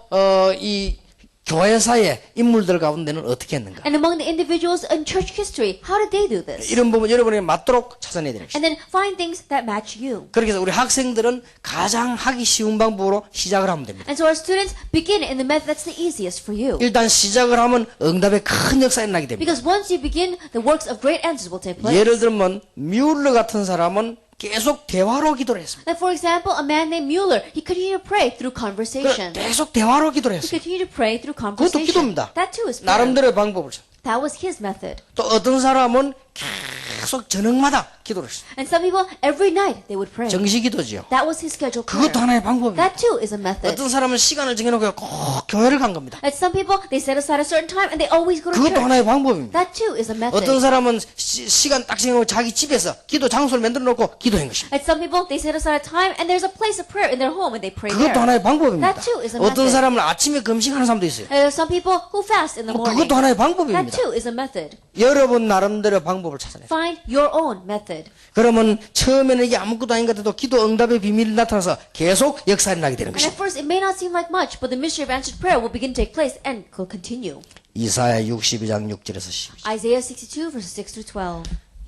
S1: 이 교회사의 인물들 가운데는 어떻게 했는가?
S2: And among the individuals in church history, how did they do this?
S1: 이런 부분 여러분이 맞도록 찾아내야 되는 것입니다.
S2: And then find things that match you.
S1: 그렇게 해서 우리 학생들은 가장 하기 쉬운 방법으로 시작을 하면 됩니다.
S2: And so our students begin in the method that's the easiest for you.
S1: 일단 시작을 하면 응답의 큰 역사가 일어나게 됩니다.
S2: Because once you begin, the works of great answers will take place.
S1: 예를 들면 뮬러 같은 사람은 계속 대화로 기도를 했습니다.
S2: Like for example, a man named Mueller, he continued to pray through conversation.
S1: 계속 대화로 기도를
S2: He
S1: 했어요.
S2: continued to pray through
S1: 그것도
S2: conversation.
S1: 기도입니다.
S2: That too is prayer.
S1: 나름대로의 방법을 찾아요.
S2: That was his method.
S1: 또 어떤 사람은 계속 저녁마다 기도를 했어요.
S2: And some people, every night, they would pray.
S1: 정시 기도지요.
S2: That was his scheduled prayer.
S1: 그것도 하나의 방법입니다.
S2: That too is a method.
S1: 어떤 사람은 시간을 정해놓고 꼭 교회를 간 겁니다.
S2: And some people, they set aside a certain time and they always go to
S1: 그것도
S2: church.
S1: 하나의 방법입니다.
S2: That too is a method.
S1: 어떤 사람은 시간 딱 정해놓고 자기 집에서 기도 장소를 만들어 놓고 기도한 것입니다.
S2: And some people, they set aside a time and there's a place of prayer in their home and they pray
S1: 그것도
S2: there.
S1: 하나의 방법입니다.
S2: That too is a
S1: 어떤
S2: method.
S1: 사람은 아침에 금식하는 사람도 있어요.
S2: And there's some people who fast in the morning.
S1: 그것도 하나의
S2: That
S1: 방법입니다.
S2: too is a method.
S1: 여러분 나름대로 방법을 찾아내요.
S2: Find your own method.
S1: 그러면 처음에는 이게 아무것도 아닌 것 같아도 기도 응답의 비밀이 나타나서 계속 역사를 나게 되는
S2: And at
S1: 것입니다.
S2: first, it may not seem like much, but the mystery of answered prayer will begin to take place and will continue.
S1: 이사야 62장 6절에서 12절.
S2: Isaiah 62, verses 6 through 12.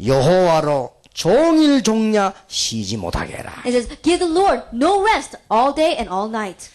S1: 여호와로 종일 종냐 쉬지 못하게 해라.
S2: It says, give the Lord no rest all day and all night.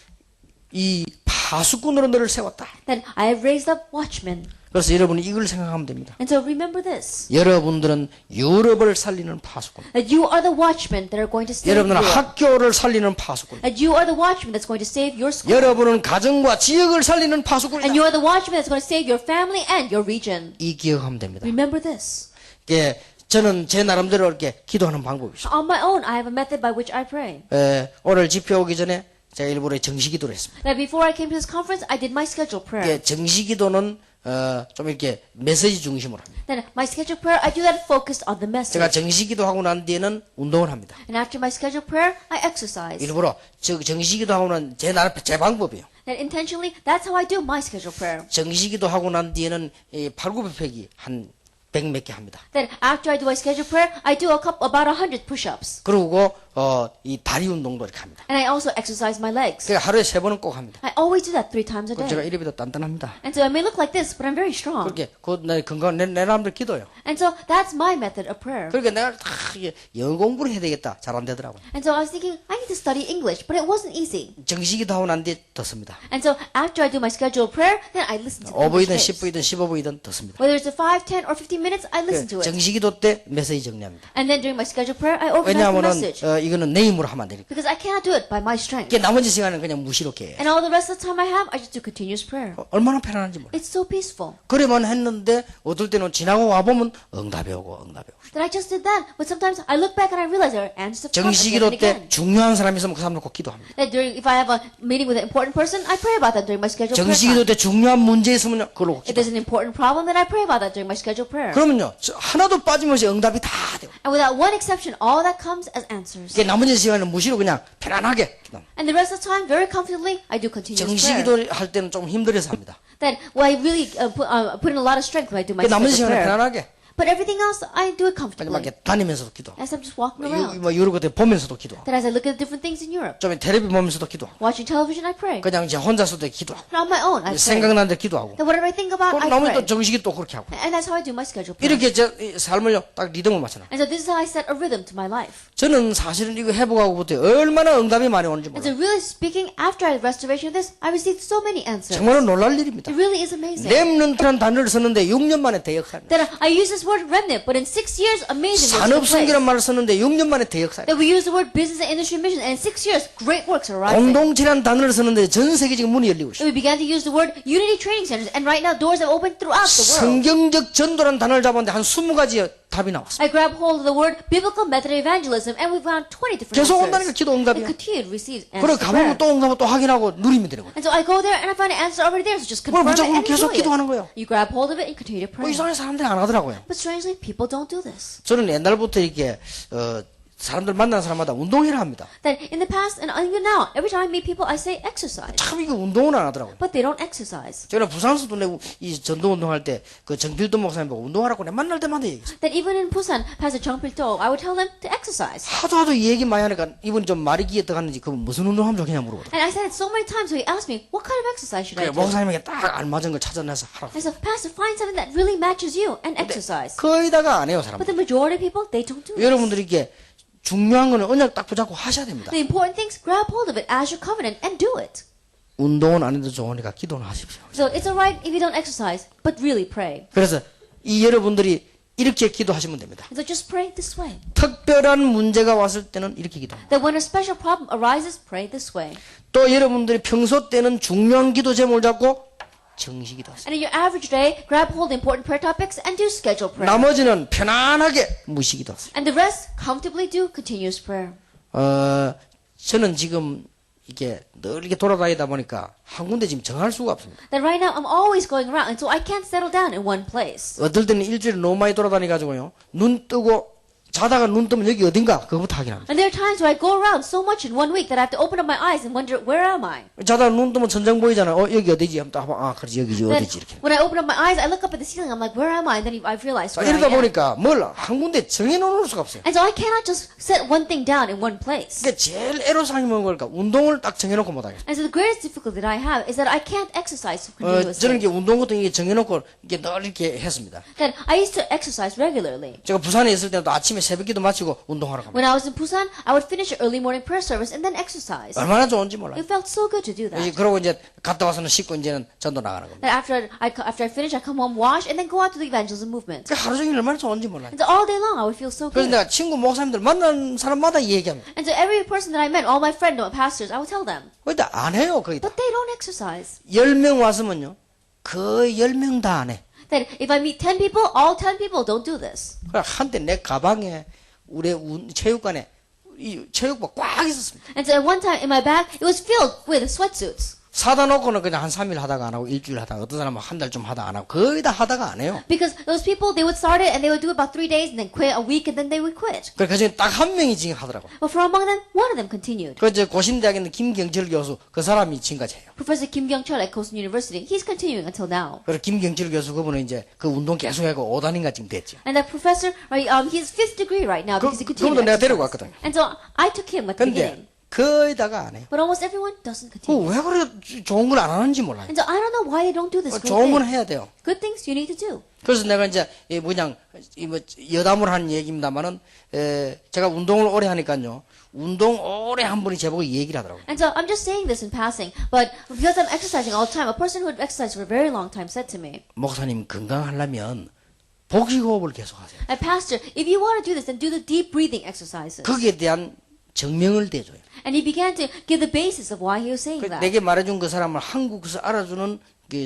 S1: 이 파수꾼으로 너를 세웠다.
S2: Then I have raised up watchmen.
S1: 그래서 여러분이 이걸 생각하면 됩니다.
S2: And so remember this.
S1: 여러분들은 유럽을 살리는 파수꾼.
S2: That you are the watchmen that are going to save
S1: 여러분은
S2: Europe.
S1: 학교를 살리는 파수꾼.
S2: That you are the watchman that's going to save your school.
S1: 여러분은 가정과 지역을 살리는
S2: And
S1: 파수꾼이다.
S2: you are the watchman that's going to save your family and your region.
S1: 이 기억하면 됩니다.
S2: Remember this.
S1: 예, 저는 제 나름대로 이렇게 기도하는 방법이 있어요.
S2: On my own, I have a method by which I pray.
S1: 오늘 집회 오기 전에 제가 일부러 정시 기도를 했습니다.
S2: That before I came to this conference, I did my scheduled prayer.
S1: 예, 정시 기도는 좀 이렇게 메시지 중심으로 합니다.
S2: Then my scheduled prayer, I do that focused on the
S1: 제가
S2: message.
S1: 정시 기도하고 난 뒤에는 운동을 합니다.
S2: And after my scheduled prayer, I exercise.
S1: 일부러 정시 기도하고는 제 방법이에요.
S2: That intentionally, that's how I do my scheduled prayer.
S1: 정시 기도하고 난 뒤에는 이 팔굽혀펴기 한 100 몇 개 합니다.
S2: Then after I do my scheduled prayer, I do about 100 push-ups.
S1: 그리고 이 다리 운동도 이렇게 합니다.
S2: And I also exercise my legs.
S1: 그러니까 하루에 3번은 꼭 합니다.
S2: I always do that 3 times a
S1: 그럼 제가
S2: day.
S1: 이래봬도 단단합니다.
S2: And so I may look like this, but I'm very strong.
S1: 그렇게 내 건강 내 나름대로 기도요.
S2: And so that's my method of prayer.
S1: 그러니까 내가 이게 영어 공부를 해야 되겠다. 잘 안 되더라고요.
S2: And so I was thinking, I need to study English, but it wasn't easy.
S1: 정식이도 하고 난 뒤에 듣습니다.
S2: And so after I do my scheduled prayer, then I listen to the
S1: 5분이든
S2: English tapes.
S1: 10분이든 15분이든 듣습니다.
S2: Whether it's a 5, 10, or 15 minutes, I listen to it.
S1: 정식이도 때 메시지 정리합니다.
S2: And then during my scheduled prayer, I organize the
S1: 왜냐하면은
S2: message.
S1: 이거는 내 힘으로 하면 안 되니까.
S2: Because I cannot do it by my strength.
S1: 이게 나머지 시간은 그냥 무시롭게 해요.
S2: And all the rest of the time I have, I just do continuous prayer.
S1: 얼마나 편안한지 몰라요.
S2: It's so peaceful.
S1: 그래만 했는데 어떨 때는 지나고 와보면 응답이 오고 응답이 오고.
S2: That I just did that, but sometimes I look back and I realize there are answers to come again
S1: 정식기도
S2: and
S1: 때
S2: again.
S1: 중요한 사람이 있으면 그 사람 놓고 기도합니다.
S2: That during, if I have a meeting with an important person, I pray about that during my scheduled prayer
S1: 정식기도
S2: time.
S1: 때 중요한 문제 있으면 그걸로
S2: If
S1: 기도.
S2: there's an important problem, then I pray about that during my scheduled prayer.
S1: 그러면요 하나도 빠짐없이 응답이 다 돼요.
S2: And without one exception, all that comes as answers.
S1: 이게 나머지 시간은 무시로 그냥 편안하게 기도합니다.
S2: And the rest of the time, very comfortably, I do continuous prayer.
S1: 정식기도 할 때는 좀 힘들어서 합니다.
S2: That well, I really put in a lot of strength when I do my
S1: 나머지
S2: scheduled
S1: 시간은
S2: prayer.
S1: 편안하게
S2: But everything else, I do it
S1: 그냥 막
S2: comfortably.
S1: 이렇게 다니면서도 기도하고
S2: As I'm just walking around.
S1: 뭐 여러 것들 보면서도 기도하고
S2: That as I look at the different things in Europe,
S1: 좀 텔레비 보면서도 기도하고
S2: watching television, I pray.
S1: 그냥 이제 혼자서도 기도하고
S2: And on my own, I pray.
S1: 생각나는 데 기도하고
S2: Then whatever I think about, I
S1: 나머지 또
S2: pray.
S1: 정식이 또 그렇게 하고
S2: And that's how I do my scheduled prayer.
S1: 이렇게 제 삶을요 딱 리듬을 맞춰놔.
S2: And so this is how I set a rhythm to my life.
S1: 저는 사실은 이거 회복하고부터 얼마나 응답이 많이 오는지
S2: And so
S1: 몰라요.
S2: really speaking, after I had restoration of this, I received so many answers.
S1: 정말로 놀랄 일입니다.
S2: It really is amazing.
S1: 렘넌트라는 단어를 썼는데 6년 만에 대역사입니다.
S2: That I use this word remnant, but in 6 years, amazing works took place.
S1: 산업성기란 말을 썼는데 6년 만에 대역사입니다.
S2: That we use the word business and industry mission, and in 6 years, great works are arising.
S1: 공동체라는 단어를 썼는데 전 세계적인 문이 열리고 있어요.
S2: And we began to use the word unity training centers, and right now doors have opened throughout the world.
S1: 성경적 전도라는 단어를 잡았는데 한 20가지 답이 나왔습니다.
S2: I grabbed hold of the word biblical method of evangelism, and we found 20 different
S1: 계속 온다니까
S2: answers.
S1: 기도
S2: And
S1: 응답이야.
S2: continue to receive
S1: 그래
S2: answers to
S1: 가보면
S2: prayer.
S1: 또 응답을 또 확인하고 누리면 되는 거예요.
S2: And so I go there and I find an answer already there, so just
S1: 그걸
S2: confirm it
S1: 무조건
S2: and
S1: 계속
S2: enjoy
S1: 기도하는
S2: it.
S1: 거예요.
S2: You grab hold of it and continue to pray.
S1: 이상하게 사람들이 안 하더라고요.
S2: But strangely, people don't do this.
S1: 저는 옛날부터 이렇게 사람들 만나는 사람마다 운동회를 합니다.
S2: That in the past and even now, every time I meet people, I say exercise.
S1: 참 이거 운동을 안 하더라고요.
S2: But they don't exercise.
S1: 제가 부산에서도 내가 이 전도 운동할 때 그 정필도 목사님 보고 운동하라고 내가 만날 때마다 얘기했어요.
S2: That even in Busan, Pastor Chung Pil-to, I would tell them to exercise.
S1: 하도 이 얘기 많이 하니까 이분이 좀 말이 귀에 들어갔는지 그 무슨 운동하면 좋겠냐 물어보더라고요.
S2: And I said it so many times, so he asked me, what kind of exercise should I
S1: 그래
S2: do?
S1: 목사님에게 딱 알맞은 걸 찾아내서 하라고.
S2: I said, Pastor, find something that really matches you and exercise.
S1: 거의 다가 안 해요 사람.
S2: But the majority of people, they don't do it.
S1: 여러분들이 이게 중요한 거는 언약 딱 붙잡고 하셔야 됩니다.
S2: The important things, grab hold of it as your covenant and do it.
S1: 운동은 안 해도 좋으니까 기도는 하십시오.
S2: So it's alright if you don't exercise, but really pray.
S1: 그래서 이 여러분들이 이렇게 기도하시면 됩니다.
S2: And so just pray this way.
S1: 특별한 문제가 왔을 때는 이렇게 기도합니다.
S2: That when a special problem arises, pray this way.
S1: 또 여러분들이 평소 때는 중요한 기도 제목을 잡고 정식 기도하세요.
S2: And in your average day, grab hold of important prayer topics and do scheduled prayer.
S1: 나머지는 편안하게 무시 기도하세요.
S2: And the rest, comfortably do continuous prayer.
S1: 저는 지금 이게 늘 이렇게 돌아다니다 보니까 한 군데 지금 정할 수가 없습니다.
S2: That right now, I'm always going around, and so I can't settle down in one place.
S1: 어떨 때는 일주일에 너무 많이 돌아다니가지고요. 눈 뜨고 자다가 눈 뜨면 여기 어딘가 그거부터 확인합니다.
S2: And there are times where I go around so much in one week that I have to open up my eyes and wonder, where am I?
S1: 자다가 눈 뜨면 천장 보이잖아요. 여기 어디지? 하면 딱 그렇지 여기지
S2: Then,
S1: 어디지 이렇게.
S2: when I open up my eyes, I look up at the ceiling, I'm like, where am I? And then I realize where I
S1: 이러다
S2: am.
S1: 보니까 뭘 한 군데 정해놓을 수가 없어요.
S2: And so I cannot just set one thing down in one place.
S1: 그러니까 제일 애로사항이 뭔가 운동을 딱 정해놓고 못하겠어요.
S2: And so the greatest difficulty that I have is that I can't exercise
S1: 저는
S2: continuously.
S1: 이게 운동 같은 게 정해놓고 이게 늘 이렇게 했습니다.
S2: That I used to exercise regularly.
S1: 제가 부산에 있을 때도 아침에 새벽기도 마치고 운동하러 갑니다.
S2: When I was in Busan, I would finish an early morning prayer service and then exercise.
S1: 얼마나 좋은지 몰라요.
S2: It felt so good to do that.
S1: 그러고 이제 갔다 와서는 씻고 이제는 전도 나가는 겁니다.
S2: That after I finish, I come home, wash, and then go out to the evangelism movement.
S1: 그 하루 종일 얼마나 좋은지 몰라요.
S2: And so all day long, I would feel so
S1: 그래서
S2: good.
S1: 내가 친구 목사님들 만난 사람마다 얘기합니다.
S2: And so every person that I met, all my friends, my pastors, I would tell them.
S1: 근데 안 해요 거의 다.
S2: But they don't exercise.
S1: 10명 왔으면요. 거의 10명 다 안 해.
S2: That if I meet 10 people, all 10 people don't do this.
S1: 한때 내 가방에 우리 체육관에 이 체육복 꽉 있었습니다.
S2: And so at one time in my bag, it was filled with sweatsuits.
S1: 사다 놓고는 그냥 한 3일 하다가 안 하고 일주일 하다가 어떤 사람은 한 달 좀 하다 안 하고 거의 다 하다가 안 해요.
S2: Because those people, they would start it and they would do it about 3 days and then quit a week and then they would quit.
S1: 그 중에 딱 한 명이 지금 하더라고.
S2: But from among them, one of them continued.
S1: 그 이제 고신대학에 있는 김경철 교수 그 사람이 지금까지 해요.
S2: Professor Kim Kyung-chul at Kosan University, he's continuing until now.
S1: 그리고 김경철 교수 그분은 이제 그 운동 계속하고 5단인가 지금 됐죠.
S2: And that professor, right, he's 5th degree right now because he continued.
S1: 그분도 내가 데리고
S2: exercise.
S1: 왔거든요.
S2: And so I took him at the
S1: 근데
S2: beginning.
S1: 거의 다가 안 해요.
S2: But almost everyone doesn't continue.
S1: 왜 그래 좋은 걸 안 하는지 몰라요.
S2: And so I don't know why they don't do this good
S1: 좋은 건
S2: thing.
S1: 해야 돼요.
S2: Good things you need to do.
S1: 그래서 내가 이제 그냥 여담으로 한 얘기입니다만은 제가 운동을 오래 하니까요. 운동 오래 한 분이 제보고 얘기를 하더라고요.
S2: And so I'm just saying this in passing, but because I'm exercising all the time, a person who had exercised for a very long time said to me,
S1: 목사님 건강하려면 복식호흡을 계속하세요.
S2: Pastor, if you want to do this, then do the deep breathing exercises.
S1: 거기에 대한 증명을 대줘요.
S2: And he began to give the basis of why he was saying that.
S1: 내게 말해준 그 사람은 한국에서 알아주는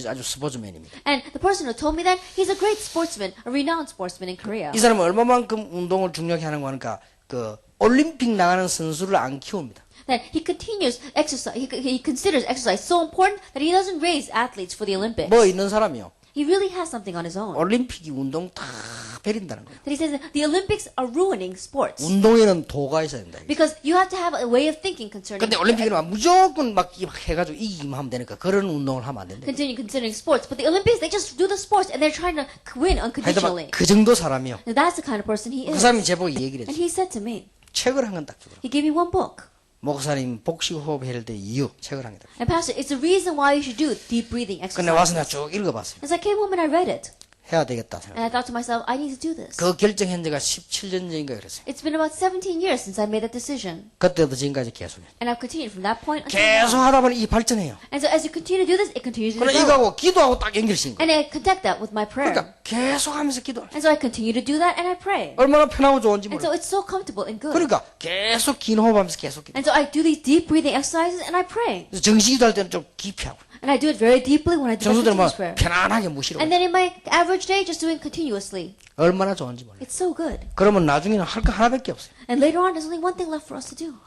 S1: 아주 스포츠맨입니다.
S2: And the person who told me that, he's a great sportsman, a renowned sportsman in Korea.
S1: 이 사람은 얼마만큼 운동을 중요하게 하는 거 하니까 그 올림픽 나가는 선수를 안 키웁니다.
S2: That he continues exercise, he considers exercise so important that he doesn't raise athletes for the Olympics.
S1: 뭐 있는 사람이요.
S2: He really has something on his own.
S1: 올림픽이 운동 다 베린다는 거예요.
S2: That he says that the Olympics are ruining sports.
S1: 운동에는 도가 있어야 된다.
S2: Because you have to have a way of thinking concerning.
S1: 근데 올림픽은 막 무조건 막 해가지고 이기기만 하면 되니까 그런 운동을 하면 안 된다.
S2: Continue considering sports, but the Olympics they just do the sports and they're trying to win
S1: 하여튼
S2: unconditionally.
S1: 그 정도 사람이요.
S2: Now that's the kind of person he
S1: 그
S2: is.
S1: 사람이 제보고 얘기를
S2: And
S1: 했죠.
S2: he said to me,
S1: 책을 한 건 딱 주더라고요.
S2: he gave me one book.
S1: 목사님 복식호흡 해야 될 이유 책을 한 게.
S2: And Pastor, it's the reason why you should do deep breathing
S1: 근데 와서 내가
S2: exercises.
S1: 쭉 읽어봤어요.
S2: As I came home and I read it,
S1: 해야 되겠다 생각.
S2: and I thought to myself, I need to do this.
S1: 그 결정한 지가 17년 전인가 그랬어요.
S2: It's been about 17 years since I made that decision.
S1: 그때부터 지금까지 계속.
S2: And I've continued from that point until
S1: 계속
S2: now.
S1: 하다 보니 이 발전해요.
S2: And so as you continue to do this, it continues to
S1: 그래
S2: develop.
S1: 이거하고 기도하고 딱 연결시킨 거예요.
S2: And I connect that with my prayer.
S1: 그러니까 계속 하면서 기도해요.
S2: And so I continue to do that and I pray.
S1: 얼마나 편하고 좋은지
S2: And
S1: 몰라요.
S2: so it's so comfortable and good.
S1: 그러니까 계속 긴 호흡하면서 계속 기도.
S2: And so I do these deep breathing exercises and I pray.
S1: 정식 기도할 때는 좀 깊이 하고.
S2: And I do it very deeply when I do my
S1: 정수들은 막
S2: continuous prayer.
S1: 편안하게 무시로.
S2: And then in my average day, just doing continuously.
S1: 얼마나 좋은지 몰라요.
S2: It's so good.
S1: 그러면 나중에는 할 거 하나밖에 없어요.
S2: And later on, there's only one thing left for us to do.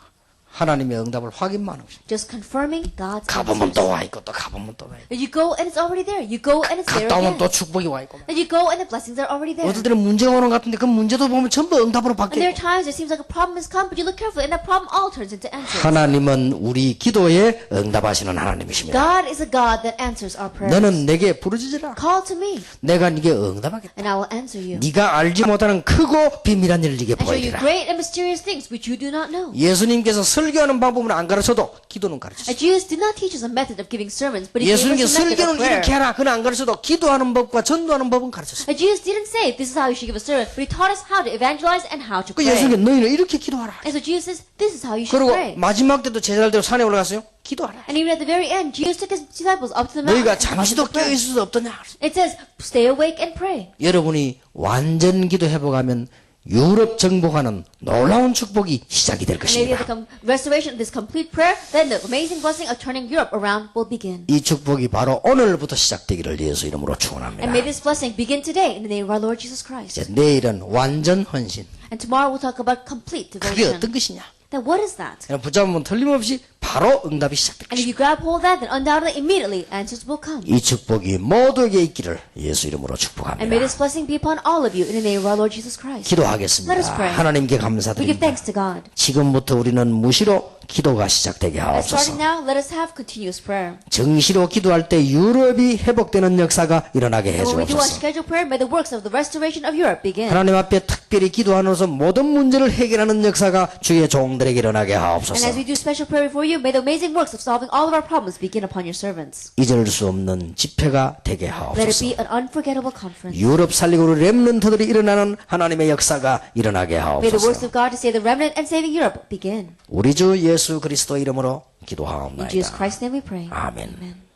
S1: 하나님의 응답을 확인만 하고 있어요.
S2: Just confirming God's
S1: 가보면
S2: answers.
S1: 또 와 있고 또 가보면 또 와 있고.
S2: And you go and it's already there. You go and it's there
S1: 갔다 오면
S2: again.
S1: 또 축복이 와 있고.
S2: And you go and the blessings are already there.
S1: 어떨 때는 문제가 오는 것 같은데 그 문제도 보면 전부 응답으로
S2: And there
S1: 바뀌고.
S2: are times it seems like a problem has come, but you look carefully and that problem all turns into answers.
S1: 하나님은 우리 기도에 응답하시는 하나님이십니다.
S2: God is a God that answers our prayers.
S1: 너는 내게 부르짖으라.
S2: Call to me
S1: 내가 네게 응답하겠다.
S2: and I will answer you.
S1: 네가 알지 못하는 크고 비밀한 일을 네게
S2: And show you
S1: 보이리라.
S2: great and mysterious things which you do not know.
S1: 예수님께서 설교하는 방법은 안 가르쳐도 기도는 가르쳤어요.
S2: And Jesus did not teach us a method of giving sermons, but he gave us
S1: 예수님께서
S2: a method of
S1: 설교는
S2: prayer.
S1: 이렇게 해라. 그는 안 가르쳐도 기도하는 법과 전도하는 법은 가르쳤어요.
S2: And Jesus didn't say this is how you should give a sermon, but he taught us how to evangelize and how to
S1: 그
S2: pray.
S1: 예수님께 너희는 이렇게 기도하라.
S2: And so Jesus says this is how you should
S1: 그리고
S2: pray.
S1: 마지막 때도 제자들대로 산에 올라갔어요. 기도하라.
S2: And even at the very end, Jesus took his disciples up to the mountain.
S1: 너희가
S2: and taught
S1: 잠시도
S2: them to
S1: 깨어
S2: pray.
S1: 있을 수 없더냐.
S2: It says, stay awake and pray.
S1: 여러분이 완전 기도 회복하면 유럽 정복하는 놀라운 축복이 시작이 될
S2: And maybe
S1: 것입니다.
S2: at the restoration of this complete prayer, then the amazing blessing of turning Europe around will begin.
S1: 이 축복이 바로 오늘부터 시작되기를 예수 이름으로
S2: And
S1: 축원합니다.
S2: may this blessing begin today in the name of our Lord Jesus Christ.
S1: 이제 내일은 완전 헌신.
S2: And tomorrow we'll talk about complete
S1: 그게
S2: devotion.
S1: 어떤 것이냐?
S2: Then what is that?
S1: 그냥 붙잡으면 틀림없이 바로 응답이 시작될
S2: And if
S1: 것입니다.
S2: you grab hold of that, then undoubtedly, immediately, answers will come.
S1: 이 축복이 모두에게 있기를 예수 이름으로
S2: And may
S1: 축복합니다.
S2: this blessing be upon all of you in the name of our Lord Jesus Christ.
S1: 기도하겠습니다.
S2: Let us pray.
S1: 하나님께
S2: We give
S1: 감사드립니다.
S2: thanks to God.
S1: 지금부터 우리는 무시로 기도가 시작되게
S2: And starting
S1: 하옵소서.
S2: now, let us have continuous prayer.
S1: 정시로 기도할 때 유럽이 회복되는 역사가 일어나게
S2: And when we do our
S1: 해주옵소서.
S2: scheduled prayer, may the works of the restoration of Europe begin.
S1: 하나님 앞에 특별히 기도하면서 모든 문제를 해결하는 역사가 주의 종들에게 일어나게
S2: And
S1: 하옵소서.
S2: as we do special prayer before you, may the amazing works of solving all of our problems begin upon your servants.
S1: 잊을 수 없는 집회가 되게
S2: Let it
S1: 하옵소서.
S2: be an unforgettable conference.
S1: 유럽 살리고 렘넌트들이 일어나는 하나님의 역사가 일어나게
S2: May the works
S1: 하옵소서.
S2: of God to save the remnant and saving Europe begin.
S1: 우리 주 예수 그리스도 이름으로
S2: In Jesus
S1: 기도하옵나이다.
S2: Christ's name we pray.
S1: 아멘.
S2: Amen.